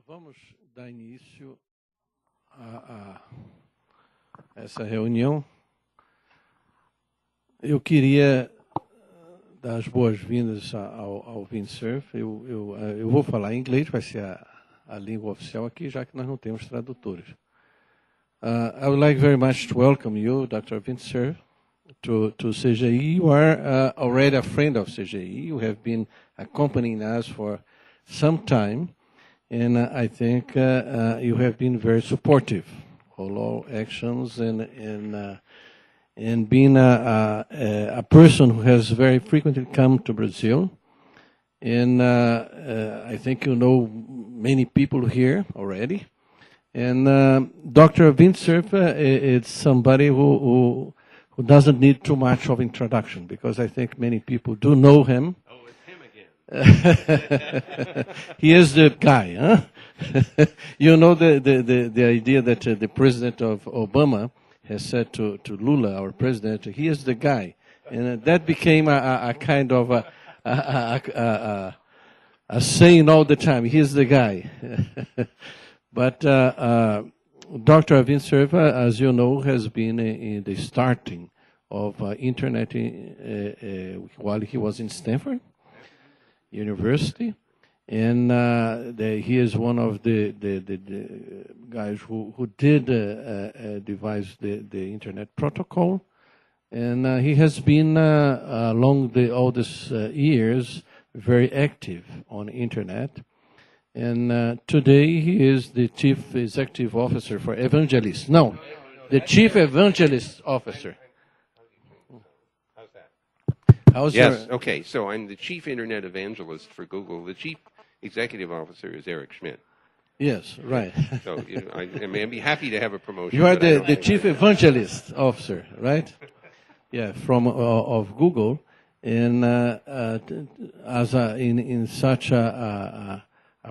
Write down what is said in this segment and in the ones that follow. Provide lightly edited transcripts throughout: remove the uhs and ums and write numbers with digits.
Vamos dar início a essa reunião. Eu queria dar as boas-vindas ao Vint Cerf. Eu vou falar em inglês, vai ser a língua oficial aqui, já que nós não temos tradutores. I would like very much to welcome you, Dr. Vint Cerf, to CGI. You are already a friend of CGI. You have been accompanying us for some time, and I think you have been very supportive of all actions and being a person who has very frequently come to Brazil. And I think you know many people here already. And Dr. Vint Cerf is somebody who doesn't need too much of introduction, because I think many people do know him. Oh, it's him again. He is the guy, huh? You know the idea that the president of Obama has said to Lula, our president, he is the guy. And that became a kind of a saying all the time, he is the guy. But Dr. Vint Cerf, as you know, has been in the starting of internet while he was in Stanford University. And he is one of the guys who did devise the internet protocol. And he has been, along all these years, very active on internet. And today he is the Chief Executive Officer for Evangelist. No, the Chief Evangelist Officer. How's that? Yes, okay. So I'm the Chief Internet Evangelist for Google. The Chief Executive Officer is Eric Schmidt. Yes, right. So I'd be happy to have a promotion. You are the Chief Evangelist Officer, right? Yeah, from of Google. And as in such a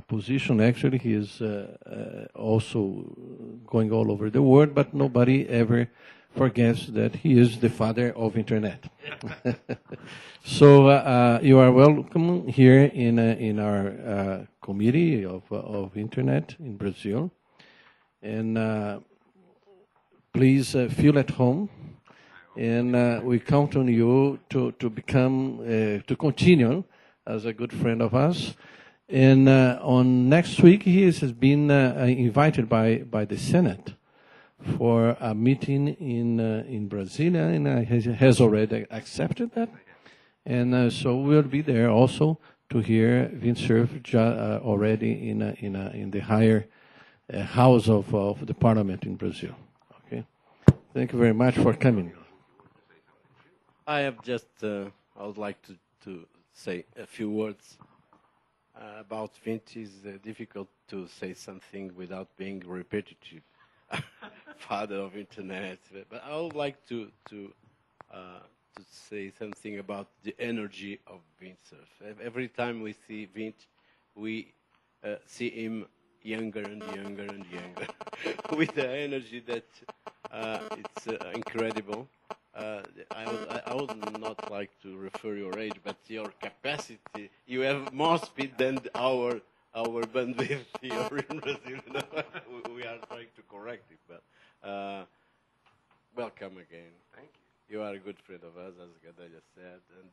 position, actually, he is also going all over the world, but nobody ever forgets that he is the father of internet. So you are welcome here in our committee of internet in Brazil, and please feel at home. And we count on you to continue as a good friend of us. And on next week, he has been invited by the Senate for a meeting in Brasilia, and has already accepted that. And so we'll be there also to hear Vint Cerf already in the higher house of the Parliament in Brazil. Okay, thank you very much for coming. I have just, I would like to say a few words about Vint. It's difficult to say something without being repetitive. Father of internet, but I would like to say something about the energy of Vint Cerf. Every time we see Vint, we see him younger and younger and younger, with the energy that it's incredible. I would not like to refer your age, but your capacity, you have more speed than our bandwidth here in Brazil. We are trying to correct it, but welcome again. Thank you. You are a good friend of us, as Gada just said, and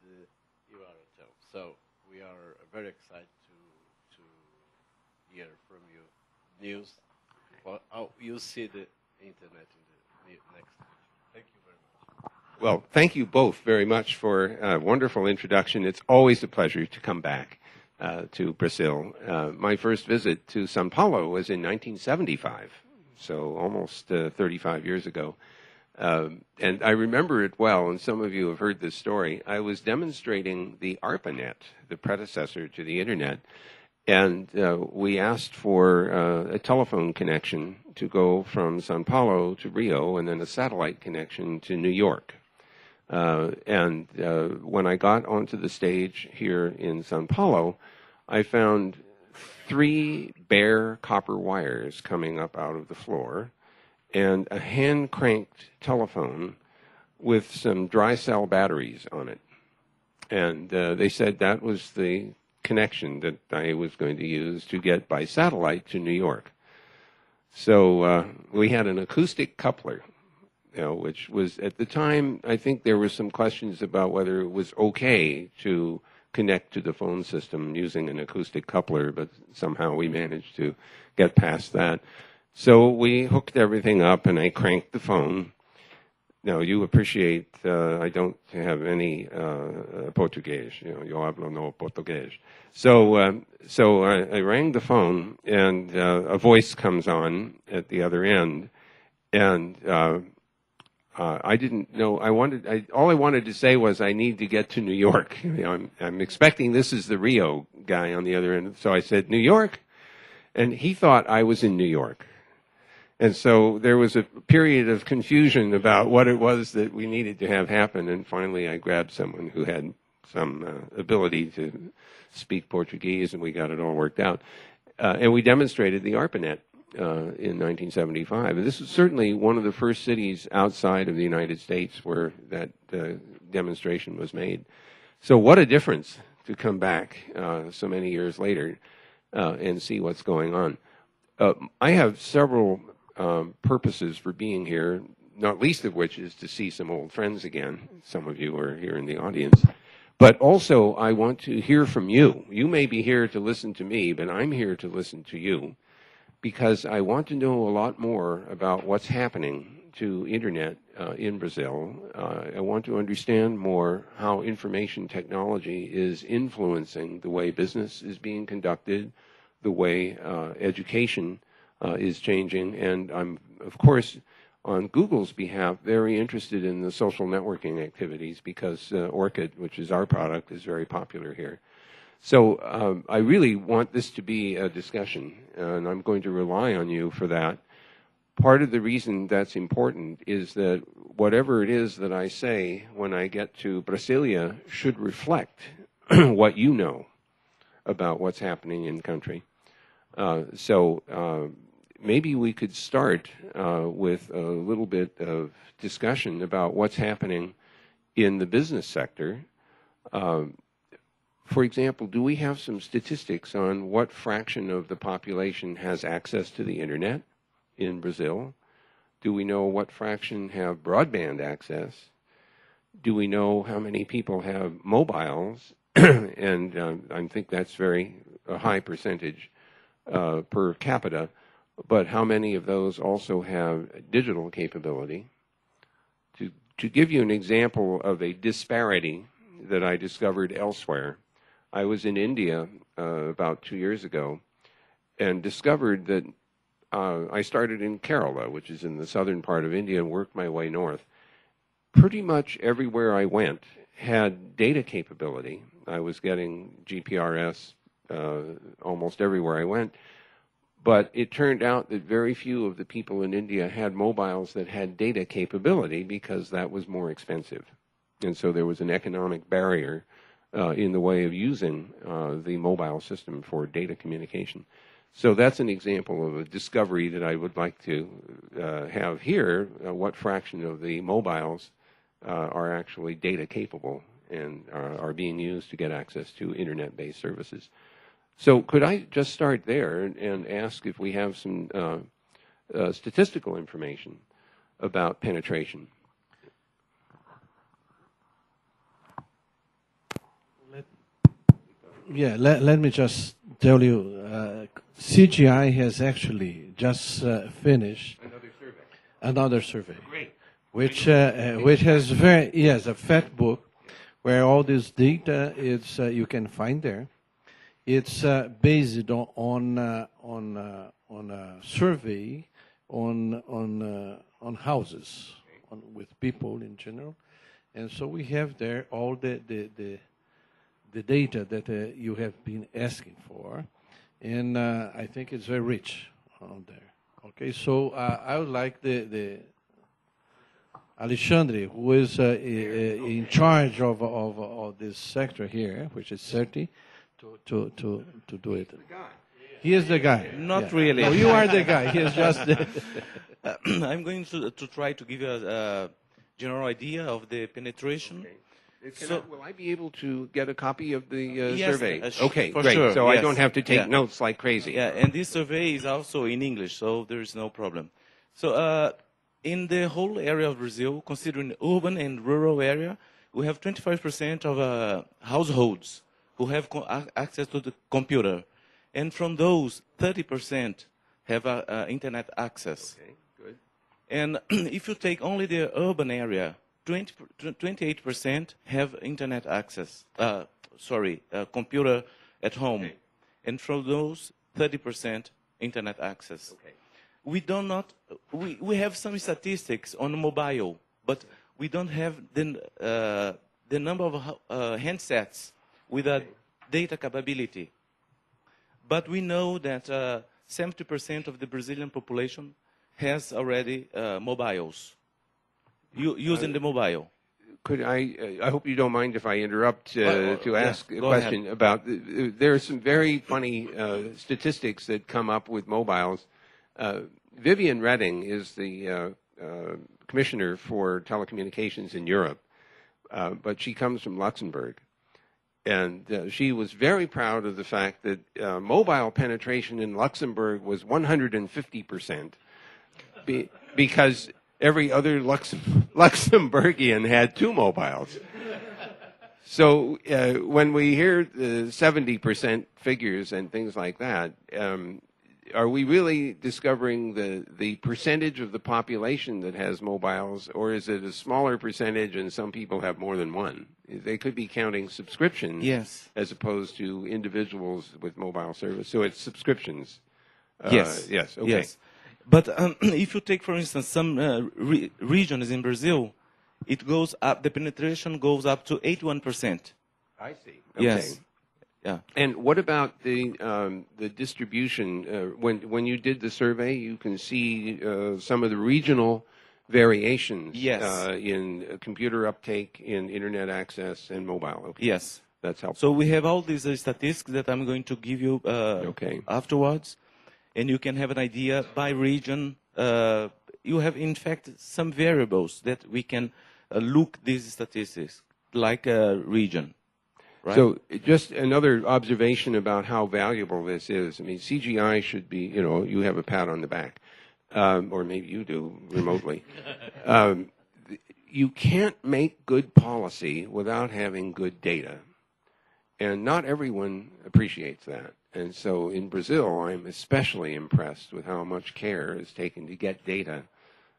you are at home. So we are very excited to hear from you news, or how you see the internet in the next year. Thank you very much. Well, thank you both very much for a wonderful introduction. It's always a pleasure to come back to Brazil. My first visit to São Paulo was in 1975, so almost 35 years ago. And I remember it well, and some of you have heard this story. I was demonstrating the ARPANET, the predecessor to the Internet, and we asked for a telephone connection to go from São Paulo to Rio, and then a satellite connection to New York. And when I got onto the stage here in São Paulo, I found 3 bare copper wires coming up out of the floor and a hand-cranked telephone with some dry cell batteries on it. And they said that was the connection that I was going to use to get by satellite to New York. So we had an acoustic coupler, which was, at the time, I think there were some questions about whether it was okay to connect to the phone system using an acoustic coupler, but somehow we managed to get past that. So we hooked everything up, and I cranked the phone. Now, you appreciate I don't have any Portuguese. Yo hablo no Portuguese. So I rang the phone, and a voice comes on at the other end, and I didn't know. All I wanted to say was I need to get to New York. I'm expecting this is the Rio guy on the other end. So I said, New York? And he thought I was in New York. And so there was a period of confusion about what it was that we needed to have happen. And finally, I grabbed someone who had some ability to speak Portuguese, and we got it all worked out. And we demonstrated the ARPANET in 1975. And this was certainly one of the first cities outside of the United States where that demonstration was made. So what a difference to come back so many years later and see what's going on. I have several purposes for being here, not least of which is to see some old friends again. Some of you are here in the audience. But also, I want to hear from you. You may be here to listen to me, but I'm here to listen to you because I want to know a lot more about what's happening to Internet in Brazil. I want to understand more how information technology is influencing the way business is being conducted, the way education is changing, and I'm, of course, on Google's behalf, very interested in the social networking activities because Orchid, which is our product, is very popular here. So I really want this to be a discussion, and I'm going to rely on you for that. Part of the reason that's important is that whatever it is that I say when I get to Brasilia should reflect what you know about what's happening in the country. Maybe we could start with a little bit of discussion about what's happening in the business sector. For example, do we have some statistics on what fraction of the population has access to the Internet in Brazil? Do we know what fraction have broadband access? Do we know how many people have mobiles? And I think that's a high percentage per capita. But how many of those also have digital capability? To give you an example of a disparity that I discovered elsewhere, I was in India about 2 years ago and discovered that I started in Kerala, which is in the southern part of India, and worked my way north. Pretty much everywhere I went had data capability. I was getting GPRS almost everywhere I went. But it turned out that very few of the people in India had mobiles that had data capability because that was more expensive. And so there was an economic barrier in the way of using the mobile system for data communication. So that's an example of a discovery that I would like to have here, what fraction of the mobiles are actually data capable and are being used to get access to Internet-based services. So could I just start there and ask if we have some statistical information about penetration? Let me just tell you, CGI has actually just finished another survey. Great. Which has a fact book where all this data is you can find there. It's based on a survey on houses, with people in general, and so we have there all the data that you have been asking for, and I think it's very rich on there. Okay, so I would like the Alexandre, who is in charge of this sector here, which is 30. To do it. He is the guy. Not really. No, you are the guy. He is just. I'm going to try to give you a general idea of the penetration. Will I be able to get a copy of the yes, survey? Okay, for great. sure, So I yes. don't have to take Yeah. notes like crazy. Yeah, and this survey is also in English, so there is no problem. So in the whole area of Brazil, considering urban and rural area, we have 25% of households who have access to the computer. And from those, 30% have internet access. Okay, good. And if you take only the urban area, 28% have internet access, computer at home. Okay. And from those, 30% internet access. Okay. We have some statistics on mobile, but we don't have the number of handsets with a data capability. But we know that 70% of the Brazilian population has already mobiles, using the mobile. Could I hope you don't mind if I interrupt to ask a question ahead. about, there are some very funny statistics that come up with mobiles. Vivian Redding is the commissioner for telecommunications in Europe, but she comes from Luxembourg. And she was very proud of the fact that mobile penetration in Luxembourg was 150%, because every other Luxembourgian had 2 mobiles. So when we hear the 70% figures and things like that, are we really discovering the percentage of the population that has mobiles, or is it a smaller percentage and some people have more than one? They could be counting subscriptions, Yes, as opposed to individuals with mobile service. So it's subscriptions. yes, Yes. Okay. yes. But if you take, for instance, some regions in Brazil, it goes up. The penetration goes up to 81%. I see. Okay. Yes. Yeah. And what about the distribution? When you did the survey, you can see some of the regional variations Yes. In computer uptake, in internet access, and mobile. Okay. Yes. That's helpful. So we have all these statistics that I'm going to give you afterwards, and you can have an idea by region. You have, in fact, some variables that we can look these statistics, like a region. Right? So just another observation about how valuable this is. I mean, CGI should be, you have a pat on the back, or maybe you do remotely. You can't make good policy without having good data. And not everyone appreciates that. And so in Brazil, I'm especially impressed with how much care is taken to get data.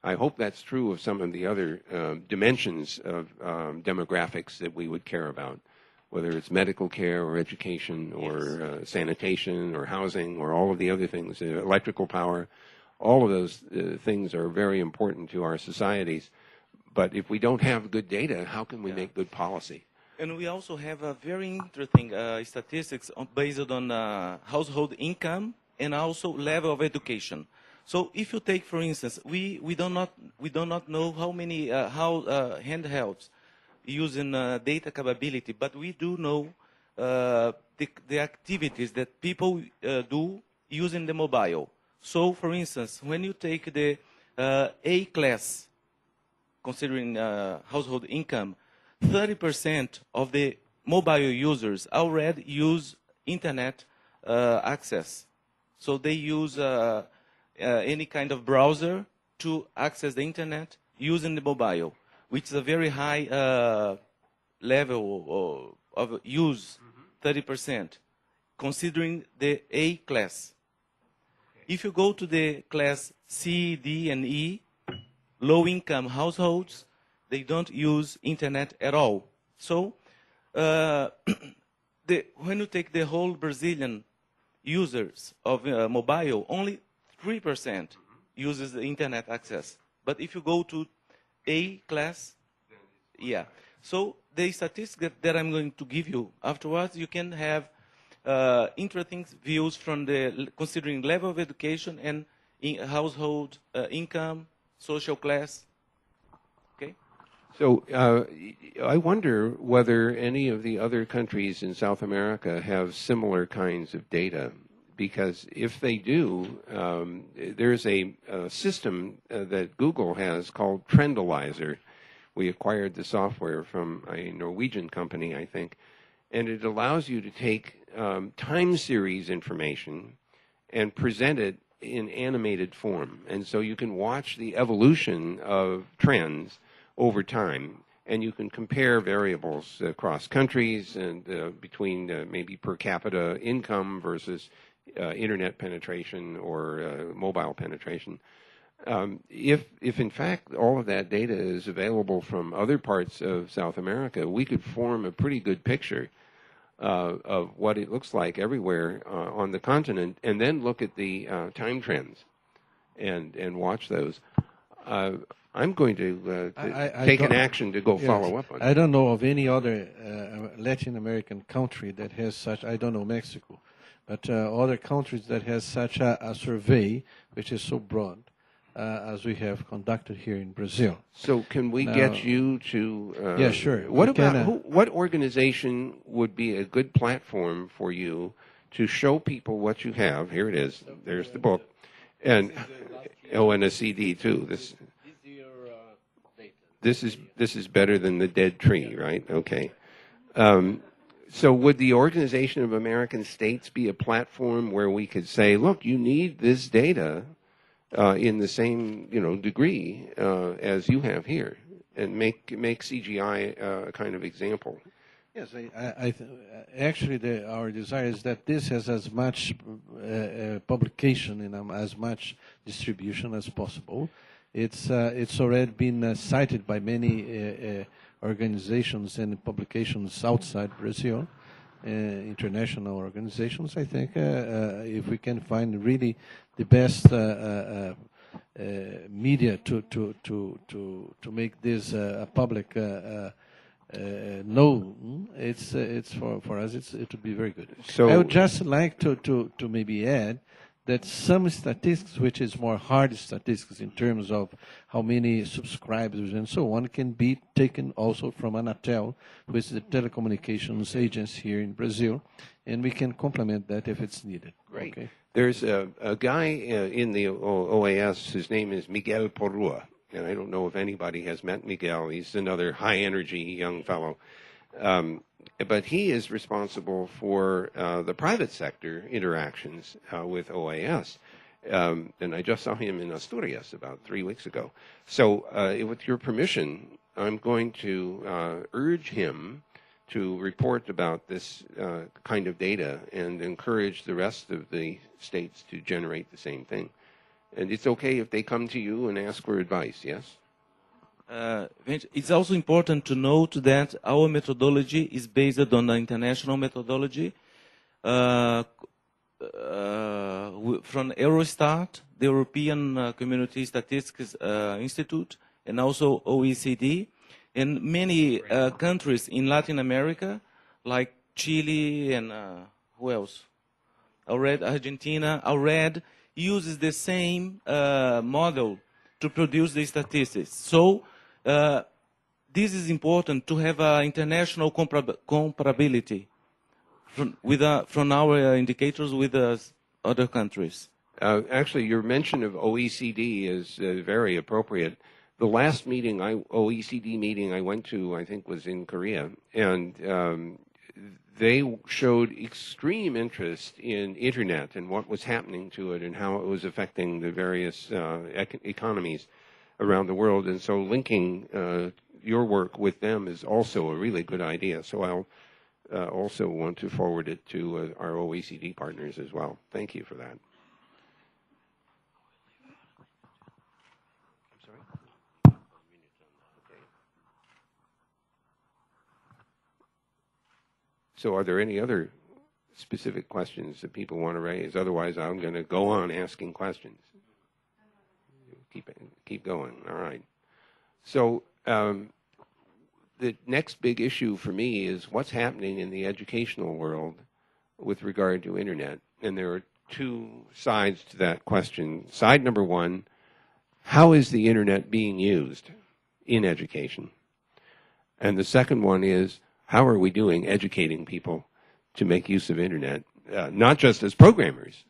I hope that's true of some of the other dimensions of demographics that we would care about, whether it's medical care or education or sanitation or housing or all of the other things, electrical power. All of those things are very important to our societies. But if we don't have good data, how can we make good policy? And we also have a very interesting statistics based on household income and also level of education. So if you take, for instance, we do not know how many handhelds using data capability, but we do know the activities that people do using the mobile. So, for instance, when you take the A class, considering household income, 30% of the mobile users already use internet access. So they use any kind of browser to access the internet using the mobile, which is a very high level of use, 30%, considering the A class. If you go to the class C, D, and E, low-income households, they don't use internet at all. So when you take the whole Brazilian users of mobile, only 3% uses the internet access. But if you go to A class, yeah. So the statistics that I'm going to give you afterwards, you can have interesting views from the considering level of education and household income, social class. Okay. So I wonder whether any of the other countries in South America have similar kinds of data, because if they do, there's a system that Google has called Trendalizer, We acquired the software from a Norwegian company, I think, and it allows you to take time series information and present it in animated form. And so you can watch the evolution of trends over time, and you can compare variables across countries and between maybe per capita income versus internet penetration or mobile penetration. If in fact all of that data is available from other parts of South America, we could form a pretty good picture of what it looks like everywhere on the continent, and then look at the time trends and watch those. I'm going to take an action to go follow up on that. I don't know of any other Latin American country that has such, I don't know Mexico, but other countries that has such a survey which is so broad as we have conducted here in Brazil. So can we get you to... yeah, sure. What about, what organization would be a good platform for you to show people what you have? Here it is. There's the book. And, and a CD too. This is better than the dead tree, right? Okay. So would the Organization of American States be a platform where we could say, look, you need this data in the same degree as you have here, and make CGI a kind of example? Yes, actually our desire is that this has as much publication and as much distribution as possible. It's already been cited by many organizations and publications outside Brazil, international organizations. I think if we can find really the best media to make this a public known, it's for us it would be very good. So I would just like to maybe add that some statistics, which is more hard statistics in terms of how many subscribers and so on, can be taken also from Anatel, who is the telecommunications agency here in Brazil, and we can complement that if it's needed. Great. Okay. There's a guy in the OAS, his name is Miguel Porrua, and I don't know if anybody has met Miguel. He's another high-energy young fellow. But he is responsible for the private sector interactions with OAS. And I just saw him in Asturias about 3 weeks ago. So with your permission, I'm going to urge him to report about this kind of data and encourage the rest of the states to generate the same thing. And it's okay if they come to you and ask for advice, yes? It's also important to note that our methodology is based on the international methodology from Eurostat, the European Community Statistics Institute, and also OECD, and many countries in Latin America, like Chile and who else? Argentina, uses the same model to produce the statistics. So this is important to have international comparability from our indicators with other countries. Actually, your mention of OECD is very appropriate. The last meeting, OECD meeting I went to, I think, was in Korea, and they showed extreme interest in Internet and what was happening to it and how it was affecting the various economies around the world. And so linking your work with them is also a really good idea. So I'll also want to forward it to our OECD partners as well. Thank you for that. So are there any other specific questions that people want to raise? Otherwise, I'm going to go on asking questions. Keep going. All right. So the next big issue for me is what's happening in the educational world with regard to Internet. And there are two sides to that question. Side number one, how is the Internet being used in education? And the second one is, how are we doing educating people to make use of Internet, not just as programmers,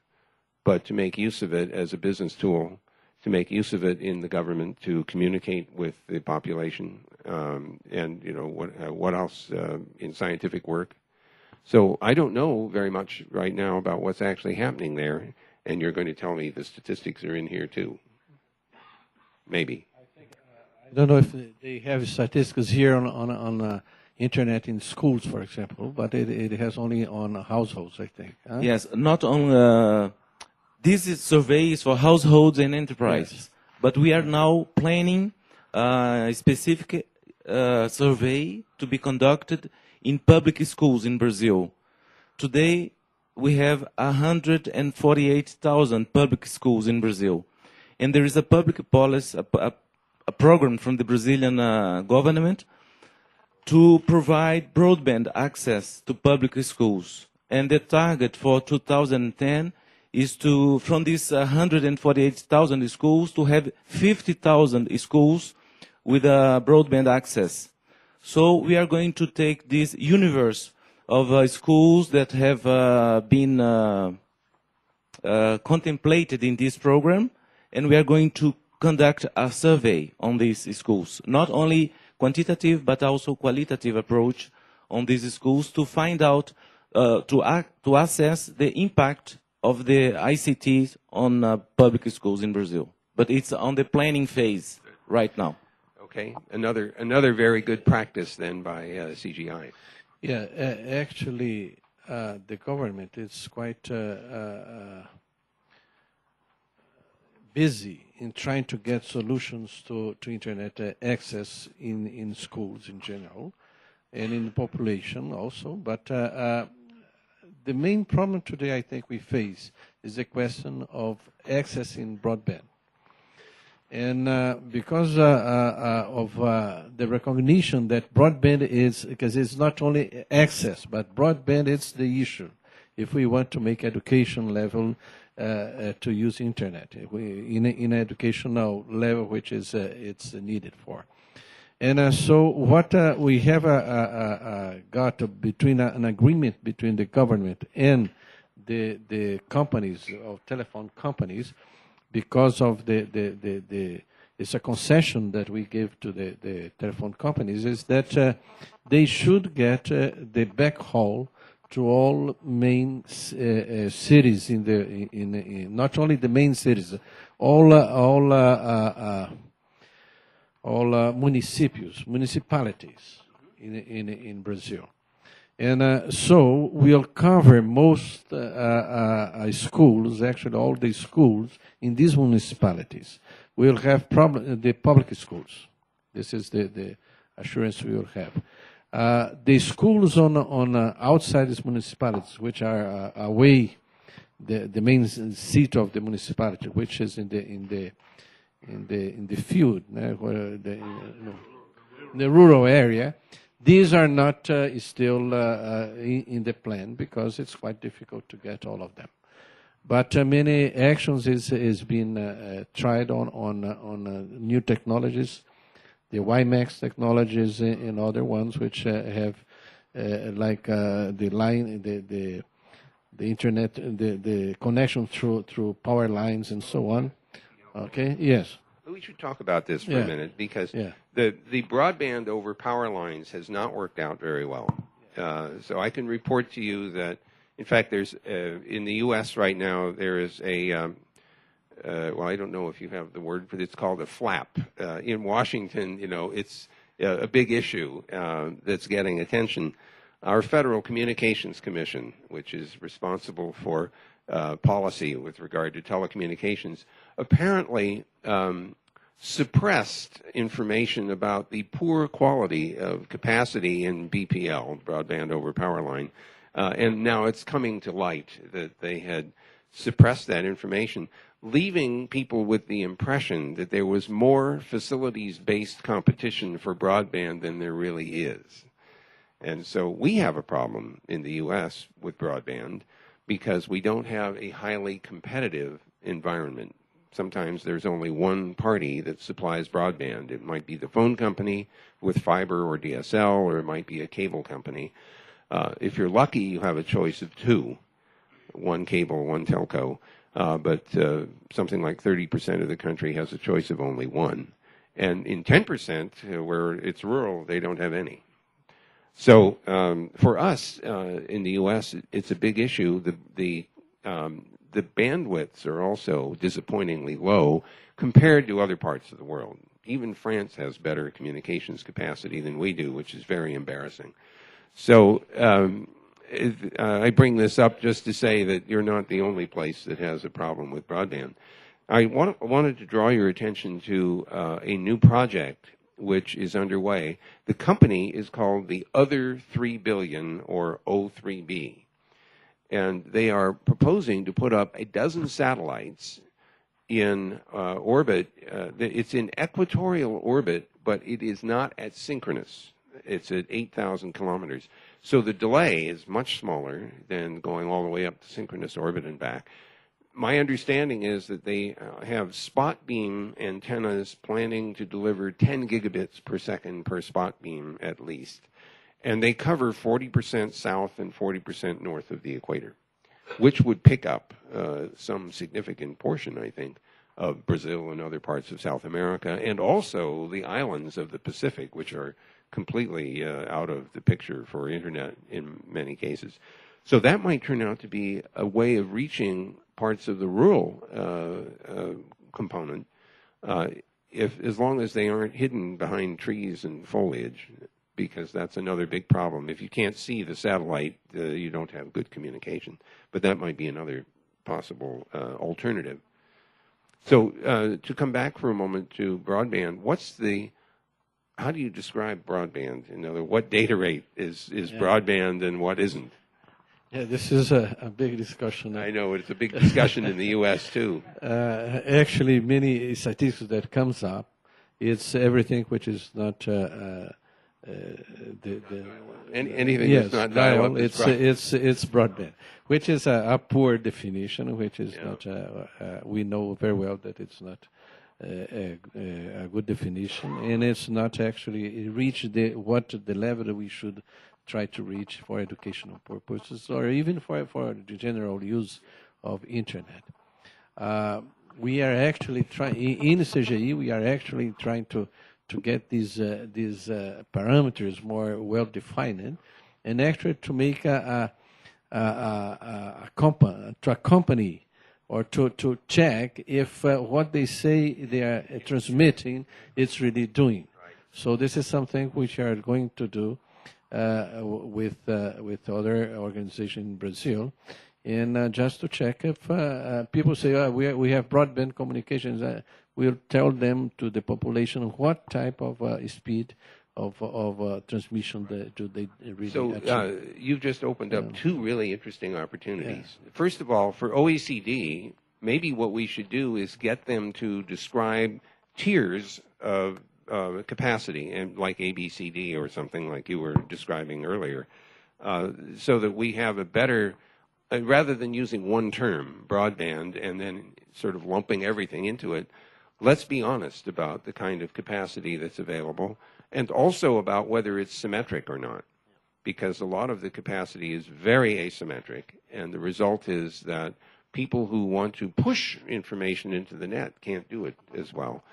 but to make use of it as a business tool, to make use of it in the government to communicate with the population? and what else in scientific work. So I don't know very much right now about what's actually happening there, and you're going to tell me the statistics are in here too. Maybe. I don't know if they have statistics here on internet in schools, for example, but it has only on households, I think. Huh? Yes, not on. This survey is for households and enterprises, yes. But we are now planning a specific survey to be conducted in public schools in Brazil. Today, we have 148,000 public schools in Brazil. And there is a public policy, a program from the Brazilian government to provide broadband access to public schools. And the target for 2010 is to, from these 148,000 schools, to have 50,000 schools with broadband access. So we are going to take this universe of schools that have been contemplated in this program, and we are going to conduct a survey on these schools, not only quantitative but also qualitative approach on these schools to find out, to assess the impact of the ICT on public schools in Brazil. But it's on the planning phase right now. Okay, another very good practice then by CGI. Yeah, actually, the government is quite busy in trying to get solutions to internet access in schools in general and in the population also. But the main problem today I think we face is the question of accessing broadband. And because of the recognition that broadband is, because it's not only access, but broadband is the issue. If we want to make education level to use internet, in an educational level which is it's needed for. And so what we have got between an agreement between the government and the companies, of telephone companies, because of it's a concession that we give to the telephone companies, is that they should get the backhaul to all main cities in not only the main cities, all municipalities in Brazil. And so we'll cover most schools, actually all the schools in these municipalities. We'll have the public schools. This is the assurance we will have. The schools on outside these municipalities, which are away, the main seat of the municipality, which is in the field, where in the rural area. These are not still in the plan because it's quite difficult to get all of them. But many actions is being tried on new technologies, the WiMAX technologies and other ones which have like the line, the internet, the connection through power lines and so on. Okay. Yes. We should talk about this for a minute because the broadband over power lines has not worked out very well. So I can report to you that, in fact, there's in the U.S. right now there is a well, I don't know if you have the word for it. It's called a flap. In Washington, it's a big issue that's getting attention. Our Federal Communications Commission, which is responsible for policy with regard to telecommunications, apparently suppressed information about the poor quality of capacity in BPL, broadband over power line, and now it's coming to light that they had suppressed that information, leaving people with the impression that there was more facilities-based competition for broadband than there really is. And so we have a problem in the U.S. with broadband because we don't have a highly competitive environment. Sometimes there's only one party that supplies broadband. It might be the phone company with fiber or DSL, or it might be a cable company. If you're lucky, you have a choice of two, one cable, one telco, but something like 30% of the country has a choice of only one. And in 10%, where it's rural, they don't have any. So for us in the U.S., it's a big issue. The bandwidths are also disappointingly low compared to other parts of the world. Even France has better communications capacity than we do, which is very embarrassing. So I bring this up just to say that you're not the only place that has a problem with broadband. I wanted to draw your attention to a new project which is underway. The company is called the Other 3 Billion, or O3B. And they are proposing to put up a dozen satellites in orbit. It's in equatorial orbit, but it is not at synchronous. It's at 8,000 kilometers. So the delay is much smaller than going all the way up to synchronous orbit and back. My understanding is that they have spot beam antennas planning to deliver 10 gigabits per second per spot beam at least. And they cover 40% south and 40% north of the equator, which would pick up some significant portion, I think, of Brazil and other parts of South America, and also the islands of the Pacific, which are completely out of the picture for internet in many cases. So that might turn out to be a way of reaching parts of the rural component, as long as they aren't hidden behind trees and foliage, because that's another big problem. If you can't see the satellite, you don't have good communication. But that might be another possible alternative. So to come back for a moment to broadband, how do you describe broadband? In other words, what data rate is broadband and what isn't? Yeah, this is a big discussion. I know, it's a big discussion in the U.S. too. Actually, many statistics that comes up, it's everything which is not anything that's not dial-up. It's broadband, which is a poor definition, which is not. We know very well that it's not a good definition, and it's not actually reach the level that we should try to reach for educational purposes, or even for the general use of internet. We are actually trying in CGI. We are actually trying to get these parameters more well defined, and actually to make a company or to check if what they say they are transmitting it's really doing. So this is something which we are going to do with other organizations in Brazil, and just to check if people say we have broadband communications, we'll tell them to the population what type of speed of transmission do they really achieve. So you've just opened up two really interesting opportunities. Yeah. First of all, for OECD, maybe what we should do is get them to describe tiers of capacity, and like ABCD or something like you were describing earlier, so that we have a better, rather than using one term, broadband, and then sort of lumping everything into it, let's be honest about the kind of capacity that's available, and also about whether it's symmetric or not, because a lot of the capacity is very asymmetric, and the result is that people who want to push information into the net can't do it as well.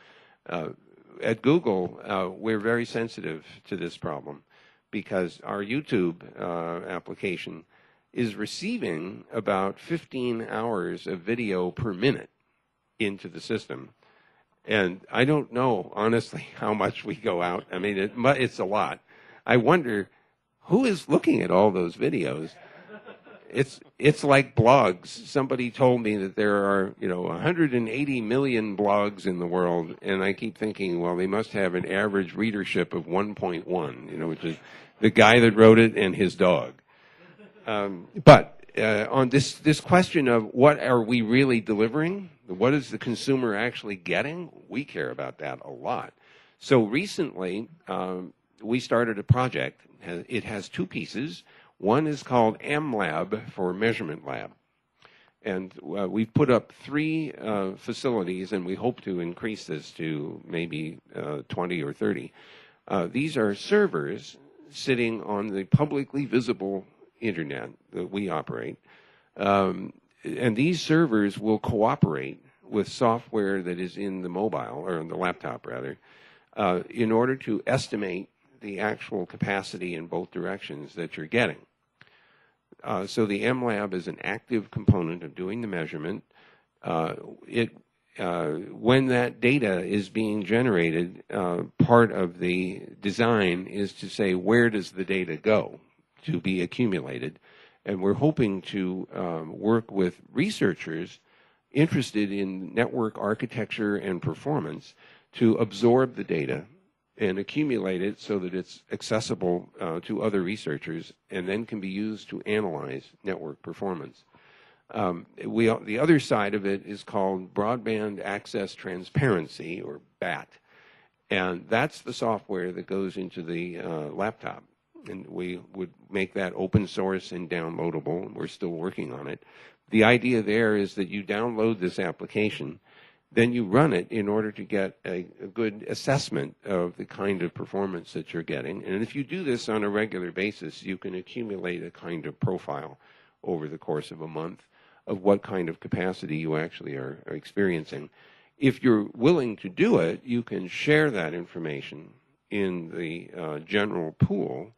At Google, we're very sensitive to this problem because our YouTube application is receiving about 15 hours of video per minute into the system. And I don't know, honestly, how much we go out. I mean, it's a lot. I wonder who is looking at all those videos. It's like blogs. Somebody told me that there are 180 million blogs in the world, and I keep thinking, well, they must have an average readership of 1.1, which is the guy that wrote it and his dog. But on this question of what are we really delivering, what is the consumer actually getting, we care about that a lot. So recently, we started a project. It has two pieces. One is called MLab for Measurement Lab. And we've put up 3 facilities, and we hope to increase this to maybe 20 or 30. These are servers sitting on the publicly visible internet that we operate. And these servers will cooperate with software that is in the mobile, or in the laptop rather, in order to estimate the actual capacity in both directions that you're getting. So the MLab is an active component of doing the measurement. When that data is being generated, part of the design is to say, where does the data go to be accumulated? And we're hoping to work with researchers interested in network architecture and performance to absorb the data and accumulate it so that it's accessible to other researchers and then can be used to analyze network performance. The other side of it is called Broadband Access Transparency, or BAT, and that's the software that goes into the laptop. And we would make that open source and downloadable, and we're still working on it. The idea there is that you download this application, then you run it in order to get a good assessment of the kind of performance that you're getting. And if you do this on a regular basis, you can accumulate a kind of profile over the course of a month of what kind of capacity you actually are experiencing. If you're willing to do it, you can share that information in the general pool,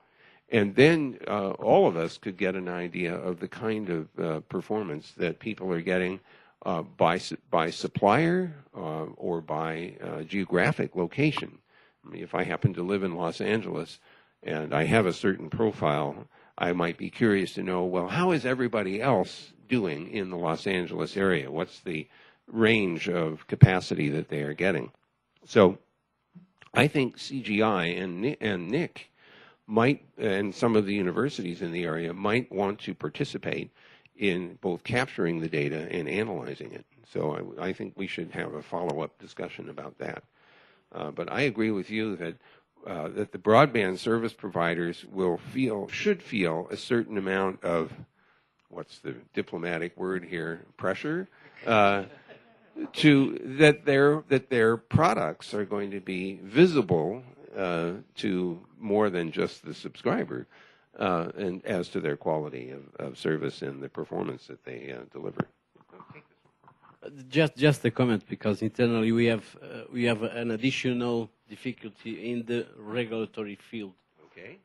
and then all of us could get an idea of the kind of performance that people are getting by supplier or by geographic location. I mean, if I happen to live in Los Angeles and I have a certain profile, I might be curious to know, well, how is everybody else doing in the Los Angeles area? What's the range of capacity that they are getting? So I think CGI and NIC might, and some of the universities in the area, might want to participate in both capturing the data and analyzing it. So I think we should have a follow-up discussion about that. But I agree with you that that the broadband service providers should feel a certain amount of, what's the diplomatic word here, pressure, that their products are going to be visible to more than just the subscriber, and as to their quality of service and the performance that they deliver. Just a comment, because internally we have an additional difficulty in the regulatory field. Okay.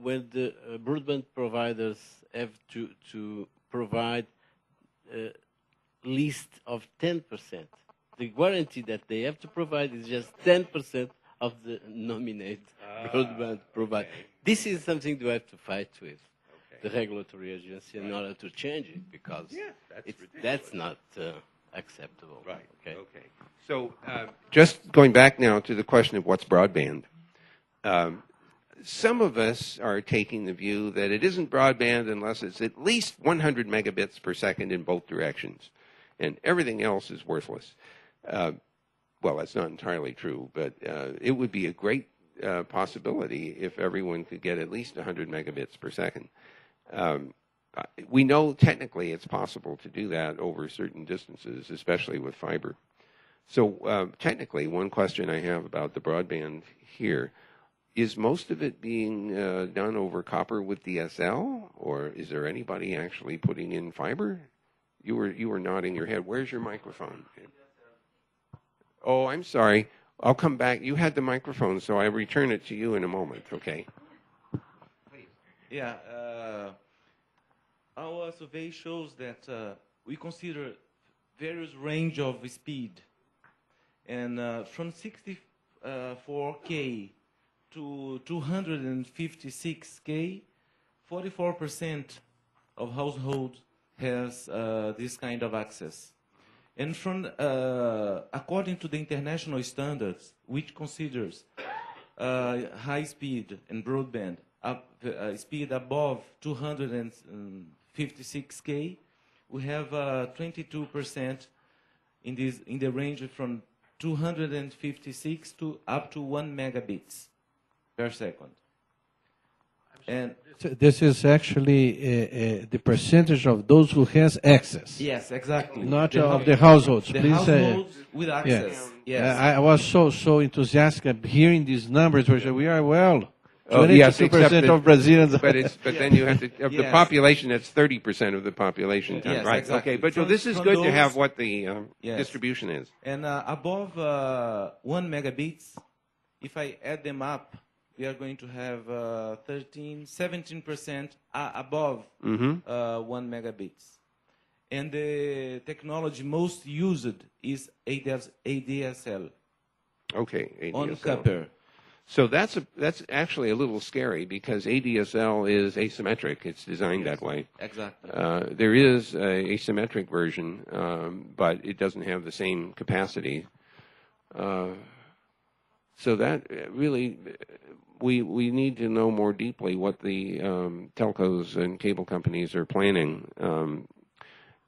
When the broadband providers have to provide a list of 10%, the guarantee that they have to provide is just 10% of the nominate broadband provider. Okay. This is something we have to fight with the regulatory agency in order to change it, because that's not acceptable. Right. Okay. Okay. So just going back now to the question of what's broadband. Some of us are taking the view that it isn't broadband unless it's at least 100 megabits per second in both directions, and everything else is worthless. Well, that's not entirely true, but it would be a great possibility if everyone could get at least 100 megabits per second. We know technically it's possible to do that over certain distances, especially with fiber. So technically, one question I have about the broadband here, is most of it being done over copper with DSL, or is there anybody actually putting in fiber? You were nodding your head. Where's your microphone? Oh, I'm sorry. I'll come back. You had the microphone, so I return it to you in a moment, okay? Yeah. Our survey shows that we consider various range of speed. And from 64K to 256K, 44% of households has this kind of access. And from according to the international standards, which considers high speed and broadband speed above 256K, we have 22% in the range from 256 to up to 1 megabits per second. And this is actually the percentage of those who has access. Yes, exactly. Not of the households. The Please, households with access. Yes. I was so enthusiastic hearing these numbers, which we are 22% of Brazilians. But then you have to, of the population, that's 30% of the population. Yes, right, exactly. okay. But so this is good to have what the distribution is. And above 1 megabits, if I add them up, we are going to have 17% above 1 megabits. And the technology most used is ADSL. Okay, ADSL. On copper. So that's actually a little scary because ADSL is asymmetric. It's designed that way. Exactly. There is a asymmetric version, but it doesn't have the same capacity. So that really, we need to know more deeply what the telcos and cable companies are planning.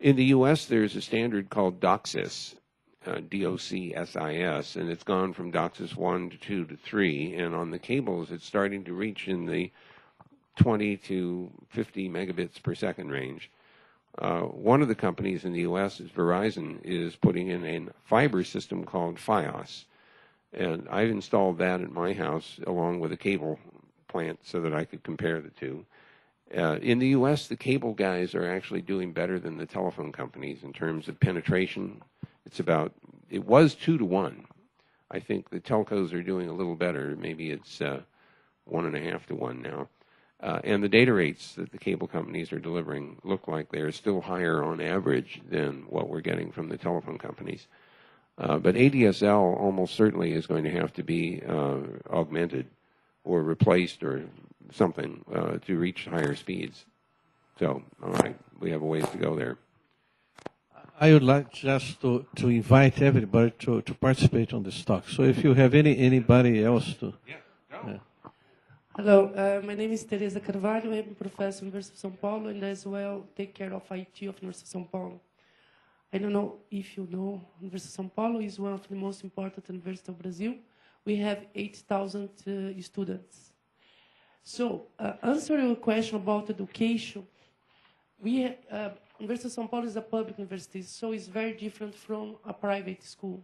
In the U.S., there's a standard called DOCSIS. DOCSIS, and it's gone from DOCSIS 1 to 2 to 3, and on the cables it's starting to reach in the 20 to 50 megabits per second range. One of the companies in the U.S. is Verizon, is putting in a fiber system called Fios, and I've installed that at my house along with a cable plant so that I could compare the two. In the U.S., the cable guys are actually doing better than the telephone companies in terms of penetration. It was 2 to 1. I think the telcos are doing a little better. Maybe it's 1.5 to 1 now. And the data rates that the cable companies are delivering look like they're still higher on average than what we're getting from the telephone companies. But ADSL almost certainly is going to have to be augmented or replaced or something to reach higher speeds. So, all right, we have a ways to go there. I would like just to invite everybody to participate on this talk. So if you have anybody else to... Hello, my name is Teresa Carvalho. I'm a professor at University of São Paulo and as well take care of IT of University of São Paulo. I don't know if you know, University of São Paulo is one of the most important universities of Brazil. We have 8,000 students. So, answering your question about education, University of São Paulo is a public university, so it's very different from a private school.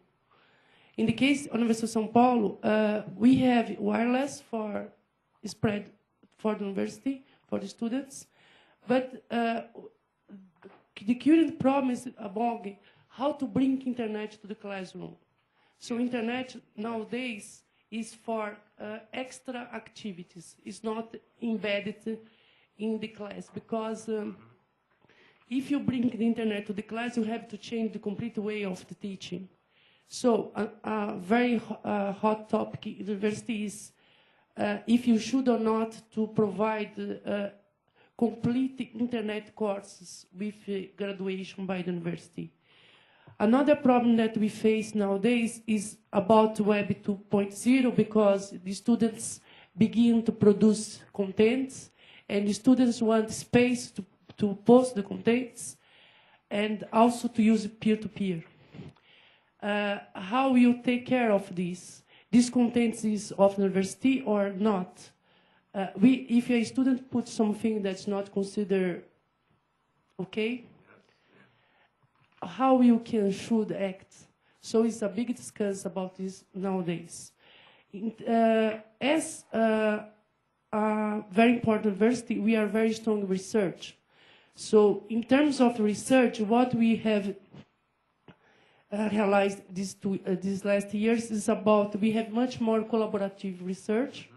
In the case of University of São Paulo, we have wireless for spread for the university, for the students, but the current problem is about how to bring internet to the classroom. So internet nowadays is for extra activities. It's not embedded in the class because if you bring the internet to the class, you have to change the complete way of the teaching. So a very hot topic in the university is if you should or not to provide complete internet courses with graduation by the university. Another problem that we face nowadays is about Web 2.0 because the students begin to produce contents and the students want space to post the contents and also to use peer-to-peer. How will you take care of this? This content is of the university or not? If a student puts something that's not considered okay, how you should act? So it's a big discussion about this nowadays. As a very important university, we are very strong in research. So in terms of research, what we have realized these last years is about we have much more collaborative research.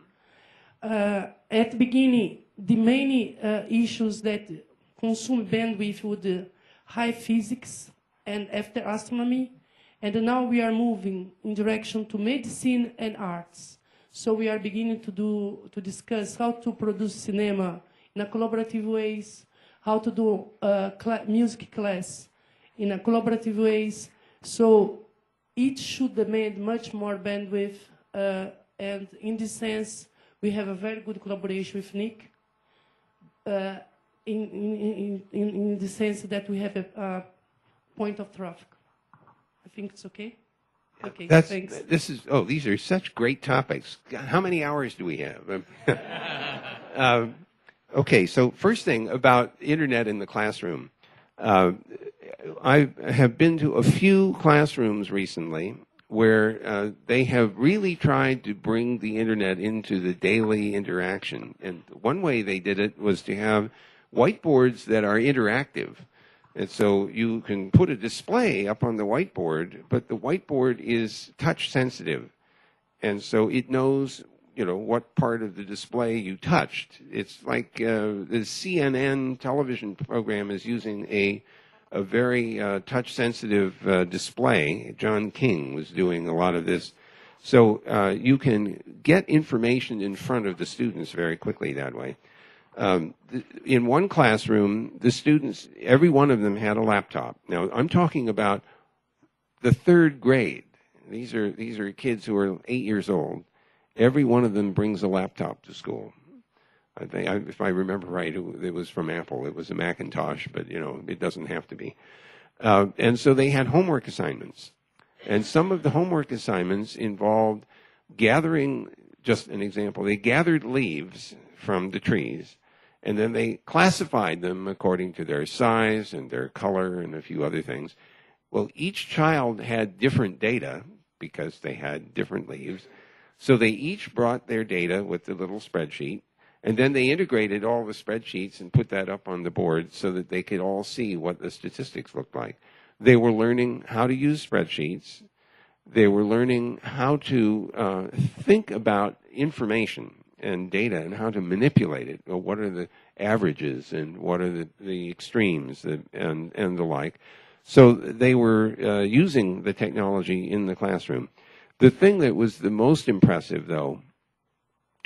At the beginning, the main issues that consume bandwidth were the high physics and after astronomy, and now we are moving in direction to medicine and arts. So we are beginning to discuss how to produce cinema in a collaborative ways, how to do music class in a collaborative ways. So each should demand much more bandwidth, and in this sense, we have a very good collaboration with NIC, in the sense that we have a point of traffic. I think it's okay. Okay, thanks. These are such great topics. How many hours do we have? Okay, so first thing about internet in the classroom. I have been to a few classrooms recently where they have really tried to bring the internet into the daily interaction. And one way they did it was to have whiteboards that are interactive. And so you can put a display up on the whiteboard, but the whiteboard is touch sensitive. And so it knows, what part of the display you touched. It's like the CNN television program is using a very touch-sensitive display. John King was doing a lot of this. So you can get information in front of the students very quickly that way. In one classroom, the students, every one of them had a laptop. Now, I'm talking about the third grade. These are kids who are 8 years old. Every one of them brings a laptop to school. I think, if I remember right, it was from Apple. It was a Macintosh, but it doesn't have to be. And so they had homework assignments, and some of the homework assignments involved gathering. Just an example: they gathered leaves from the trees, and then they classified them according to their size and their color and a few other things. Well, each child had different data because they had different leaves. So they each brought their data with the little spreadsheet, and then they integrated all the spreadsheets and put that up on the board so that they could all see what the statistics looked like. They were learning how to use spreadsheets. They were learning how to think about information and data and how to manipulate it. Well, what are the averages and what are the extremes and the like. So they were using the technology in the classroom. The thing that was the most impressive, though,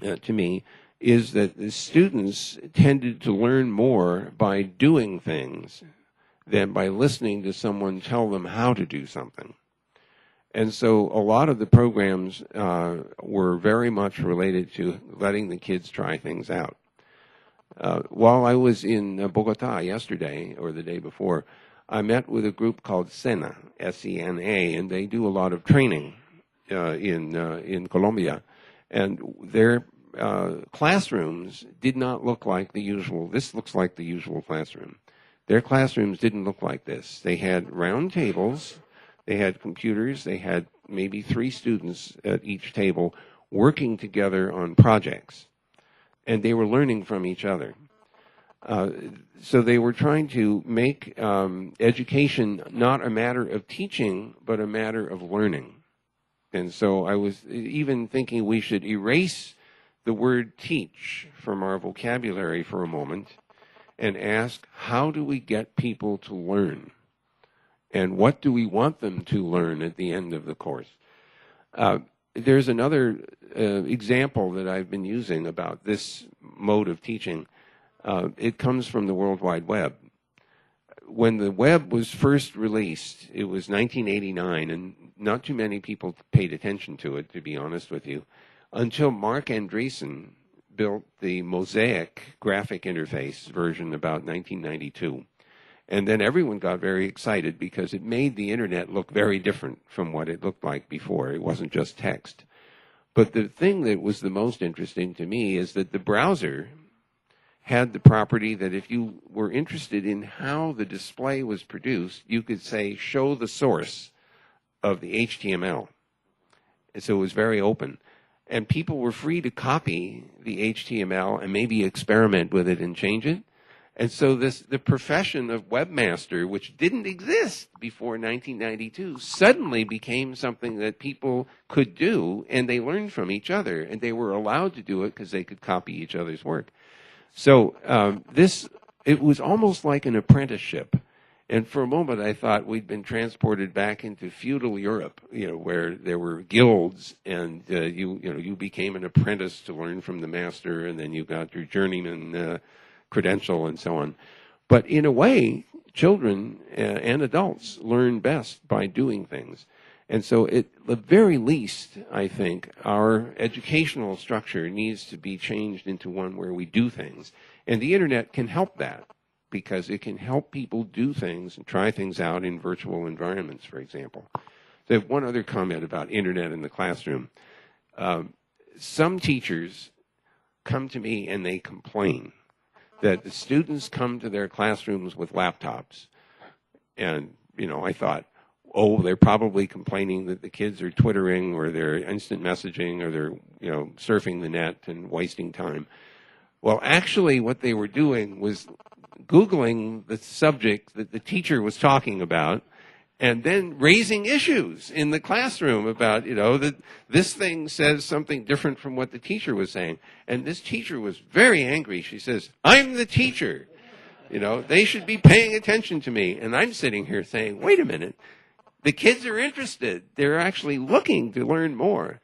to me, is that the students tended to learn more by doing things than by listening to someone tell them how to do something. And so a lot of the programs were very much related to letting the kids try things out. While I was in Bogota yesterday, or the day before, I met with a group called SENA, S-E-N-A, and they do a lot of training in Colombia, and their classrooms did not look like the usual. This looks like the usual classroom. Their classrooms didn't look like this. They had round tables, they had computers, they had maybe 3 students at each table working together on projects, and they were learning from each other. So they were trying to make education not a matter of teaching, but a matter of learning. And so I was even thinking we should erase the word teach from our vocabulary for a moment and ask, how do we get people to learn? And what do we want them to learn at the end of the course? There's another example that I've been using about this mode of teaching. It comes from the World Wide Web. When the web was first released, it was 1989, and not too many people paid attention to it, to be honest with you, until Mark Andreessen built the Mosaic graphic interface version about 1992. And then everyone got very excited because it made the internet look very different from what it looked like before. It wasn't just text. But the thing that was the most interesting to me is that the browser had the property that if you were interested in how the display was produced, you could say, show the source of the HTML. And so it was very open. And people were free to copy the HTML and maybe experiment with it and change it. And so the profession of webmaster, which didn't exist before 1992, suddenly became something that people could do, and they learned from each other, and they were allowed to do it because they could copy each other's work. So it was almost like an apprenticeship. And for a moment, I thought we'd been transported back into feudal Europe, where there were guilds, and you became an apprentice to learn from the master, and then you got your journeyman credential and so on. But in a way, children and adults learn best by doing things. And so at the very least, I think, our educational structure needs to be changed into one where we do things. And the internet can help that, because it can help people do things and try things out in virtual environments, for example. So I have one other comment about internet in the classroom. Some teachers come to me and they complain that the students come to their classrooms with laptops. And, I thought, oh, they're probably complaining that the kids are twittering or they're instant messaging or they're, surfing the net and wasting time. Well, actually, what they were doing was Googling the subject that the teacher was talking about and then raising issues in the classroom about, that this thing says something different from what the teacher was saying. And this teacher was very angry. She says, I'm the teacher. They should be paying attention to me. And I'm sitting here saying, wait a minute. The kids are interested. They're actually looking to learn more.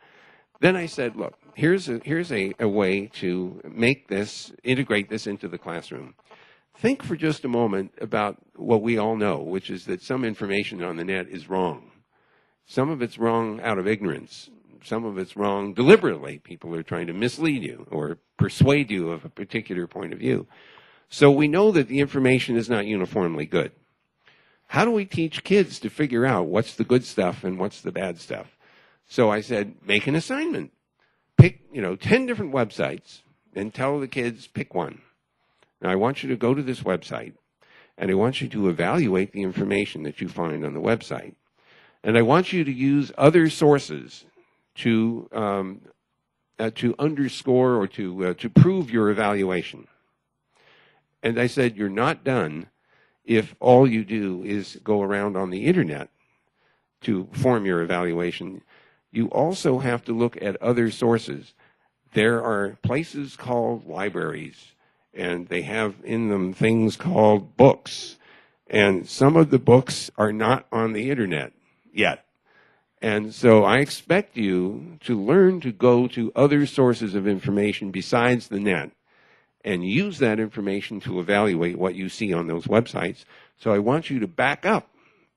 Then I said, look, here's a way to integrate this into the classroom. Think for just a moment about what we all know, which is that some information on the net is wrong. Some of it's wrong out of ignorance. Some of it's wrong deliberately. People are trying to mislead you or persuade you of a particular point of view. So we know that the information is not uniformly good. How do we teach kids to figure out what's the good stuff and what's the bad stuff? So I said, make an assignment. Pick, 10 different websites and tell the kids, pick one. Now, I want you to go to this website, and I want you to evaluate the information that you find on the website. And I want you to use other sources to underscore or to prove your evaluation. And I said, you're not done if all you do is go around on the internet to form your evaluation. You also have to look at other sources. There are places called libraries, and they have in them things called books. And some of the books are not on the internet yet. And so I expect you to learn to go to other sources of information besides the net and use that information to evaluate what you see on those websites. So I want you to back up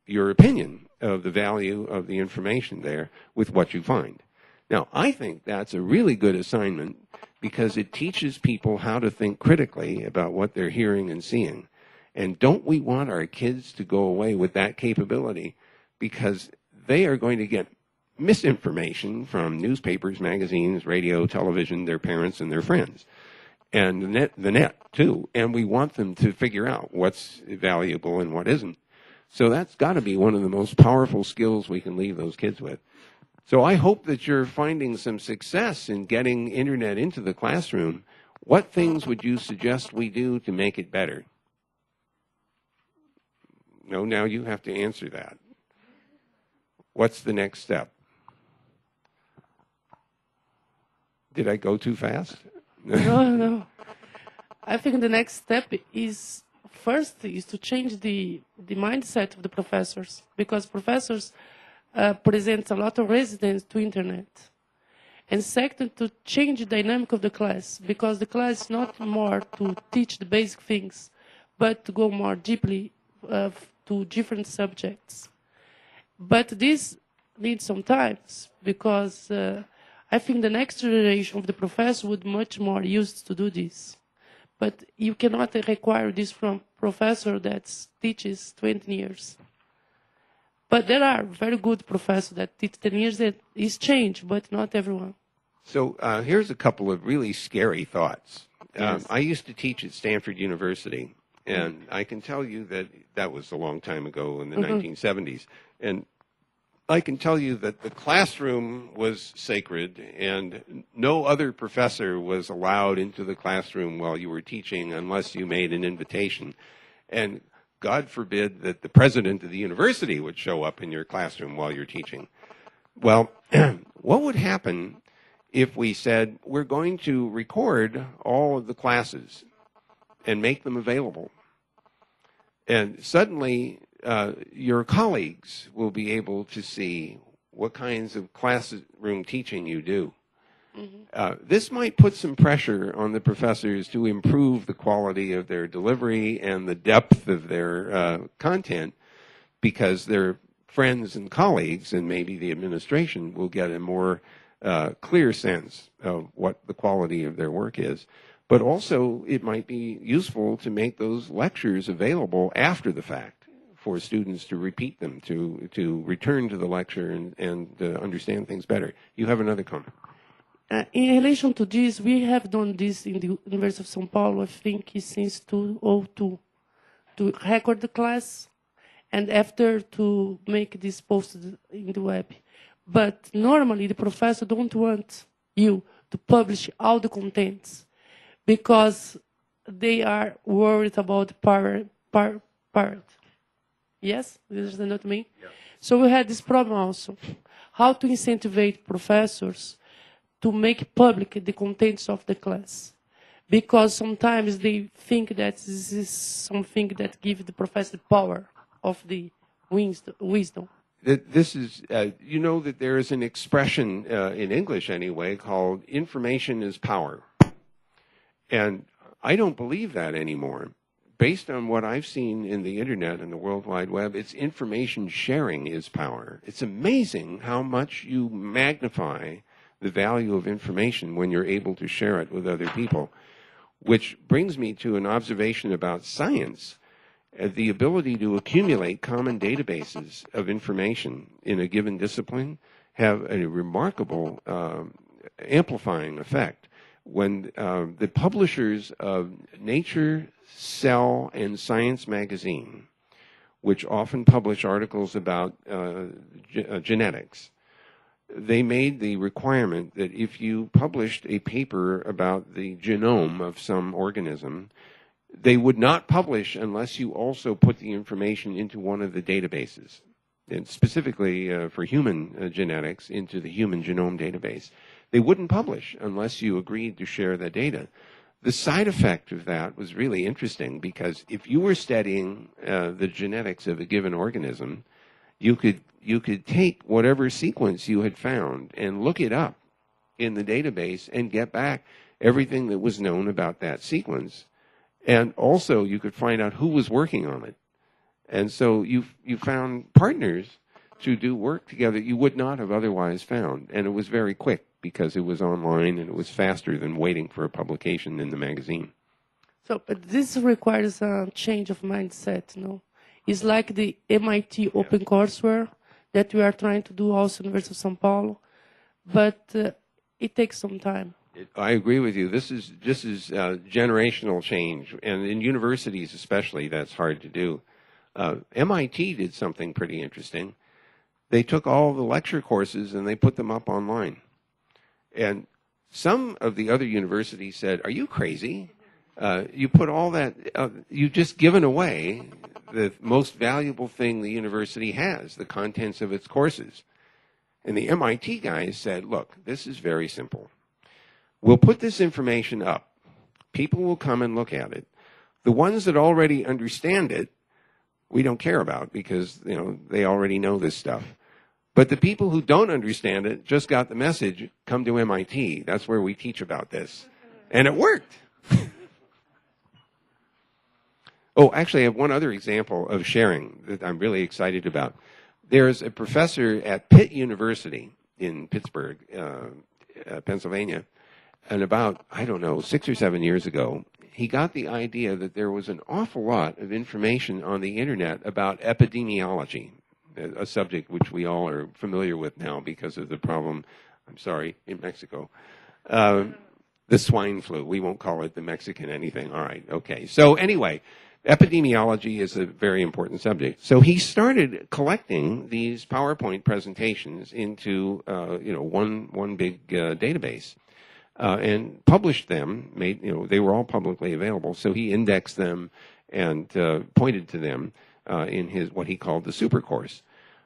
your opinion of the value of the information there with what you find. Now, I think that's a really good assignment because it teaches people how to think critically about what they're hearing and seeing. And don't we want our kids to go away with that capability? Because they are going to get misinformation from newspapers, magazines, radio, television, their parents, and their friends. And the net too. And we want them to figure out what's valuable and what isn't. So that's got to be one of the most powerful skills we can leave those kids with. So I hope that you're finding some success in getting internet into the classroom. What things would you suggest we do to make it better? No, now you have to answer that. What's the next step? Did I go too fast? No. I think the next step is to change the mindset of the professors, because professors present a lot of resistance to internet. And second, to change the dynamic of the class, because the class is not more to teach the basic things, but to go more deeply to different subjects. But this needs some time, because I think the next generation of the professor would much more used to do this. But you cannot require this from professor that teaches 20 years. But there are very good professors that teach 10 years that is changed, but not everyone. So here's a couple of really scary thoughts. Yes. I used to teach at Stanford University, and I can tell you that was a long time ago in the 1970s. And I can tell you that the classroom was sacred, and no other professor was allowed into the classroom while you were teaching unless you made an invitation. And God forbid that the president of the university would show up in your classroom while you're teaching. Well, what would happen if we said, we're going to record all of the classes and make them available? And suddenly, your colleagues will be able to see what kinds of classroom teaching you do. This might put some pressure on the professors to improve the quality of their delivery and the depth of their content, because their friends and colleagues and maybe the administration will get a more clear sense of what the quality of their work is. But also, it might be useful to make those lectures available after the fact for students to repeat them, to return to the lecture and understand things better. You have another comment. In relation to this, we have done this in the University of São Paulo, I think, since 2002, to record the class and after to make this posted in the web. But normally, the professor don't want you to publish all the contents because they are worried about parent. Yes, you understand what I mean? Yeah. So we had this problem also. How to incentivize professors to make public the contents of the class. Because sometimes they think that this is something that gives the professor the power of the wisdom. This is, you know that there is an expression in English anyway called information is power. And I don't believe that anymore. Based on what I've seen in the internet and the World Wide Web, it's information sharing is power. It's amazing how much you magnify the value of information when you're able to share it with other people. Which brings me to an observation about science. The ability to accumulate common databases of information in a given discipline have a remarkable amplifying effect. When the publishers of Nature, Cell, and Science magazine, which often publish articles about genetics, they made the requirement that if you published a paper about the genome of some organism, they would not publish unless you also put the information into one of the databases, and specifically for human genetics, into the Human Genome Database. They wouldn't publish unless you agreed to share the data. The side effect of that was really interesting because if you were studying the genetics of a given organism, you could take whatever sequence you had found and look it up in the database and get back everything that was known about that sequence. And also you could find out who was working on it. And so you found partners to do work together you would not have otherwise found. And it was very quick because it was online and it was faster than waiting for a publication in the magazine. So, but this requires a change of mindset, no? It's like the MIT OpenCourseware that we are trying to do also in the University of São Paulo, but it takes some time. I agree with you. This is generational change, and in universities especially, that's hard to do. MIT did something pretty interesting. They took all the lecture courses and they put them up online. And some of the other universities said, "Are you crazy? You put all that, you've just given away the most valuable thing the university has, the contents of its courses." And the MIT guys said, "Look, this is very simple. We'll put this information up. People will come and look at it. The ones that already understand it, we don't care about because, you know, they already know this stuff. But the people who don't understand it just got the message, come to MIT. That's where we teach about this." And it worked. Oh, actually, I have one other example of sharing that I'm really excited about. There's a professor at Pitt University in Pittsburgh, Pennsylvania, and about, 6 or 7 years ago, he got the idea that there was an awful lot of information on the internet about epidemiology, a subject which we all are familiar with now because of the problem, in Mexico. The swine flu. We won't call it the Mexican anything. All right, okay. So anyway, epidemiology is a very important subject. So he started collecting these PowerPoint presentations into one big database and published them. They were all publicly available. So he indexed them and pointed to them in his what he called the super course.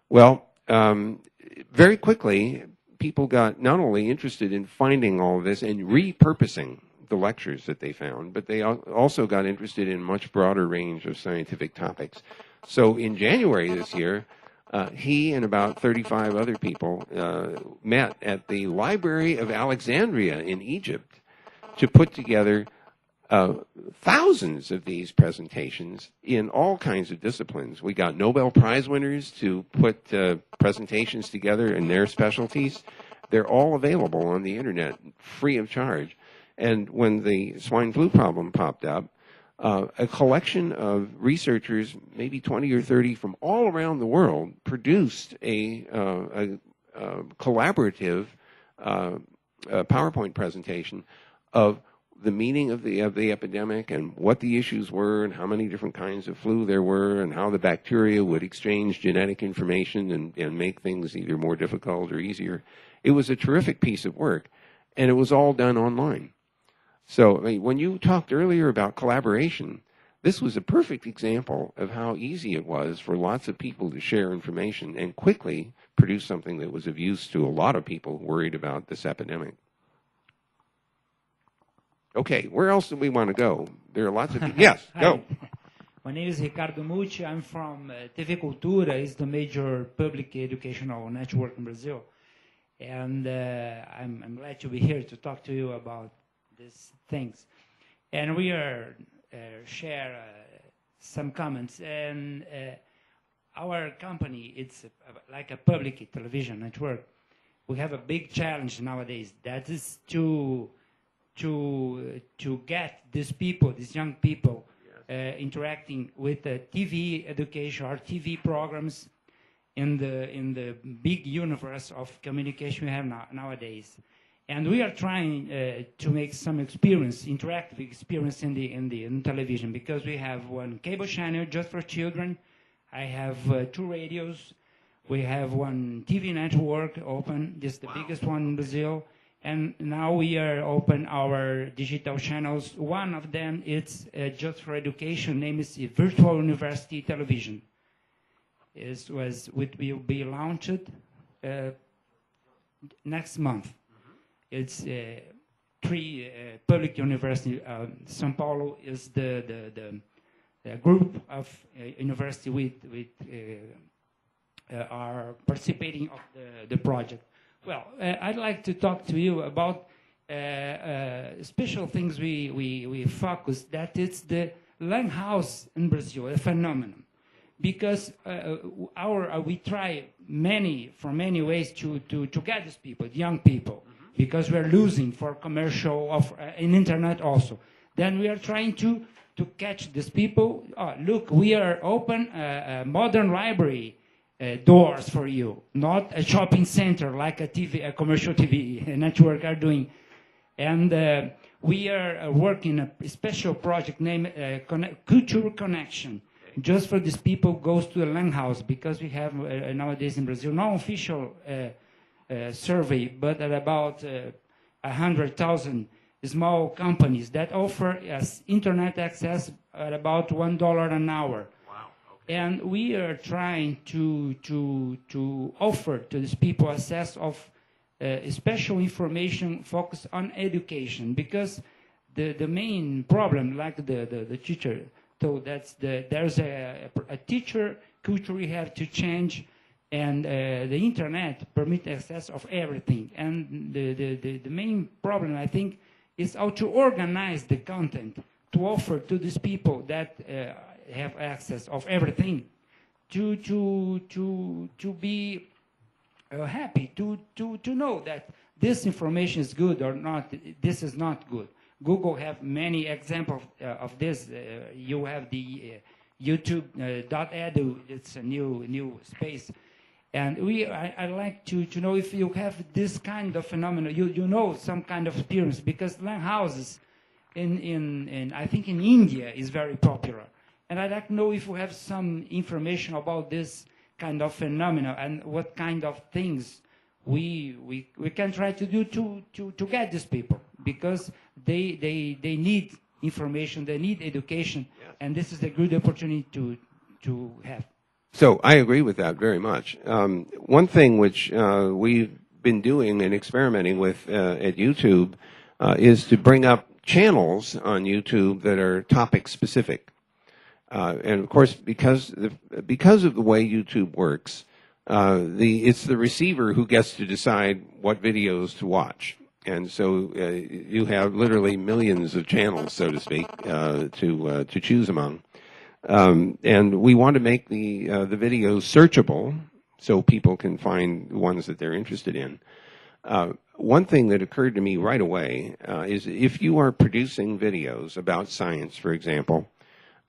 Well, very quickly, people got not only interested in finding all of this and repurposing the lectures that they found, but they also got interested in a much broader range of scientific topics. So in January this year, he and about 35 other people met at the Library of Alexandria in Egypt to put together thousands of these presentations in all kinds of disciplines. We got Nobel Prize winners to put presentations together in their specialties. They're all available on the internet, free of charge. And when the swine flu problem popped up, a collection of researchers, maybe 20 or 30 from all around the world, produced a collaborative PowerPoint presentation of the meaning of the epidemic and what the issues were and how many different kinds of flu there were and how the bacteria would exchange genetic information and make things either more difficult or easier. It was a terrific piece of work, and it was all done online. So when you talked earlier about collaboration, this was a perfect example of how easy it was for lots of people to share information and quickly produce something that was of use to a lot of people worried about this epidemic. Okay, where else do we want to go? There are lots of people. Yes, go. My name is Ricardo Mucci. I'm from TV Cultura. It's the major public educational network in Brazil. And I'm glad to be here to talk to you about these things. And we are share some comments. And our company, it's like a public television network. We have a big challenge nowadays. That is to get these people, these young people, interacting with the TV education or TV programs in the big universe of communication we have nowadays. And we are trying to make some experience, interactive experience in television, because we have one cable channel just for children. I have 2 radios. We have one TV network open. This is the biggest one in Brazil. And now we are open our digital channels. One of them is just for education, name is Virtual University Television. It will be launched next month. It's 3 public university. São Paulo is the group of university with are participating of the project. Well, I'd like to talk to you about special things we focus, that it's the Lan House in Brazil, a phenomenon. Because we try for many ways to get these people, young people, because we're losing for commercial in internet also. Then we are trying to catch these people. Oh, look, we are open a modern library. Doors for you, not a shopping center like a commercial TV network are doing. And we are working a special project named Culture Connection, just for these people goes to the Lan House, because we have nowadays in Brazil, no official survey, but at about 100,000 small companies that offer us internet access at about $1 an hour. And we are trying to offer to these people access of special information focused on education, because the main problem, like the teacher told, there's a teacher culture we have to change, and the internet permits access of everything. And the main problem, I think, is how to organize the content to offer to these people that have access of everything, to be happy, to know that this information is good or not, this is not good. Google have many examples of this. You have the YouTube.edu, it's a new space. And I like to know if you have this kind of phenomenon, you know some kind of experience, because Lan houses I think in India is very popular. And I'd like to know if you have some information about this kind of phenomena and what kind of things we can try to do to get these people, because they need information, they need education, yes. And this is a good opportunity to have. So I agree with that very much. One thing which we've been doing and experimenting with at YouTube is to bring up channels on YouTube that are topic specific. And of course, because of the way YouTube works, it's the receiver who gets to decide what videos to watch. And so you have literally millions of channels, so to speak, to choose among. And we want to make the videos searchable so people can find ones that they're interested in. One thing that occurred to me right away is if you are producing videos about science, for example,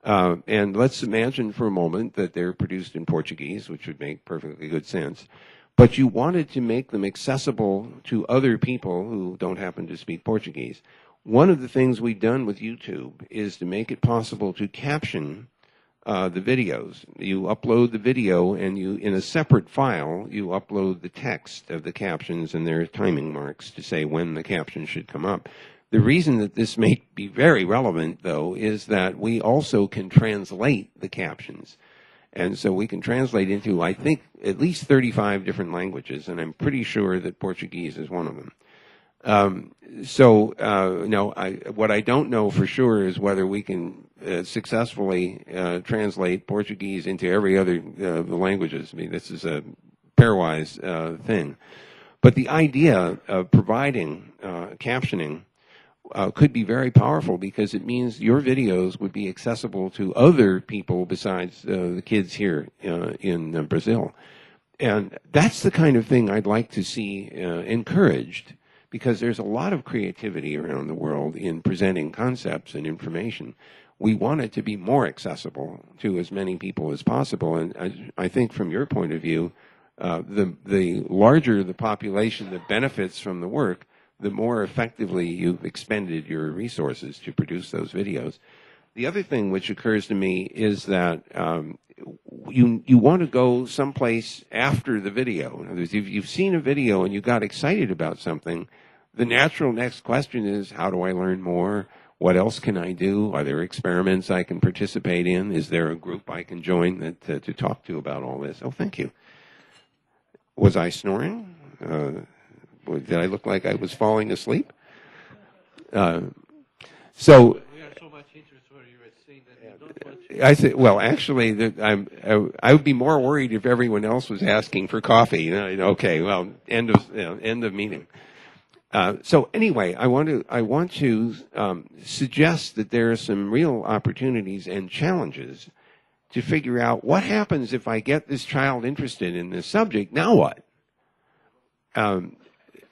and let's imagine for a moment that they're produced in Portuguese, which would make perfectly good sense, but you wanted to make them accessible to other people who don't happen to speak Portuguese. One of the things we've done with YouTube is to make it possible to caption the videos. You upload the video, and in a separate file, you upload the text of the captions, and there are timing marks to say when the caption should come up. The reason that this may be very relevant, though, is that we also can translate the captions. And so we can translate into, I think, at least 35 different languages, and I'm pretty sure that Portuguese is one of them. What I don't know for sure is whether we can successfully translate Portuguese into every other of the languages. I mean, this is a pairwise thing. But the idea of providing captioning could be very powerful, because it means your videos would be accessible to other people besides the kids here in Brazil. And that's the kind of thing I'd like to see encouraged, because there's a lot of creativity around the world in presenting concepts and information. We want it to be more accessible to as many people as possible. And I think from your point of view, the larger the population that benefits from the work, the more effectively you've expended your resources to produce those videos. The other thing which occurs to me is that you want to go someplace after the video. In other words, if you've seen a video and you got excited about something, the natural next question is, how do I learn more? What else can I do? Are there experiments I can participate in? Is there a group I can join that to talk to about all this? Oh, thank you. Was I snoring? Did I look like I was falling asleep? So We are so much interested where you were saying that you don't want I said, well, actually, I would be more worried if everyone else was asking for coffee. Okay, well, end of meeting. So anyway, I want to suggest that there are some real opportunities and challenges to figure out what happens if I get this child interested in this subject. Now what?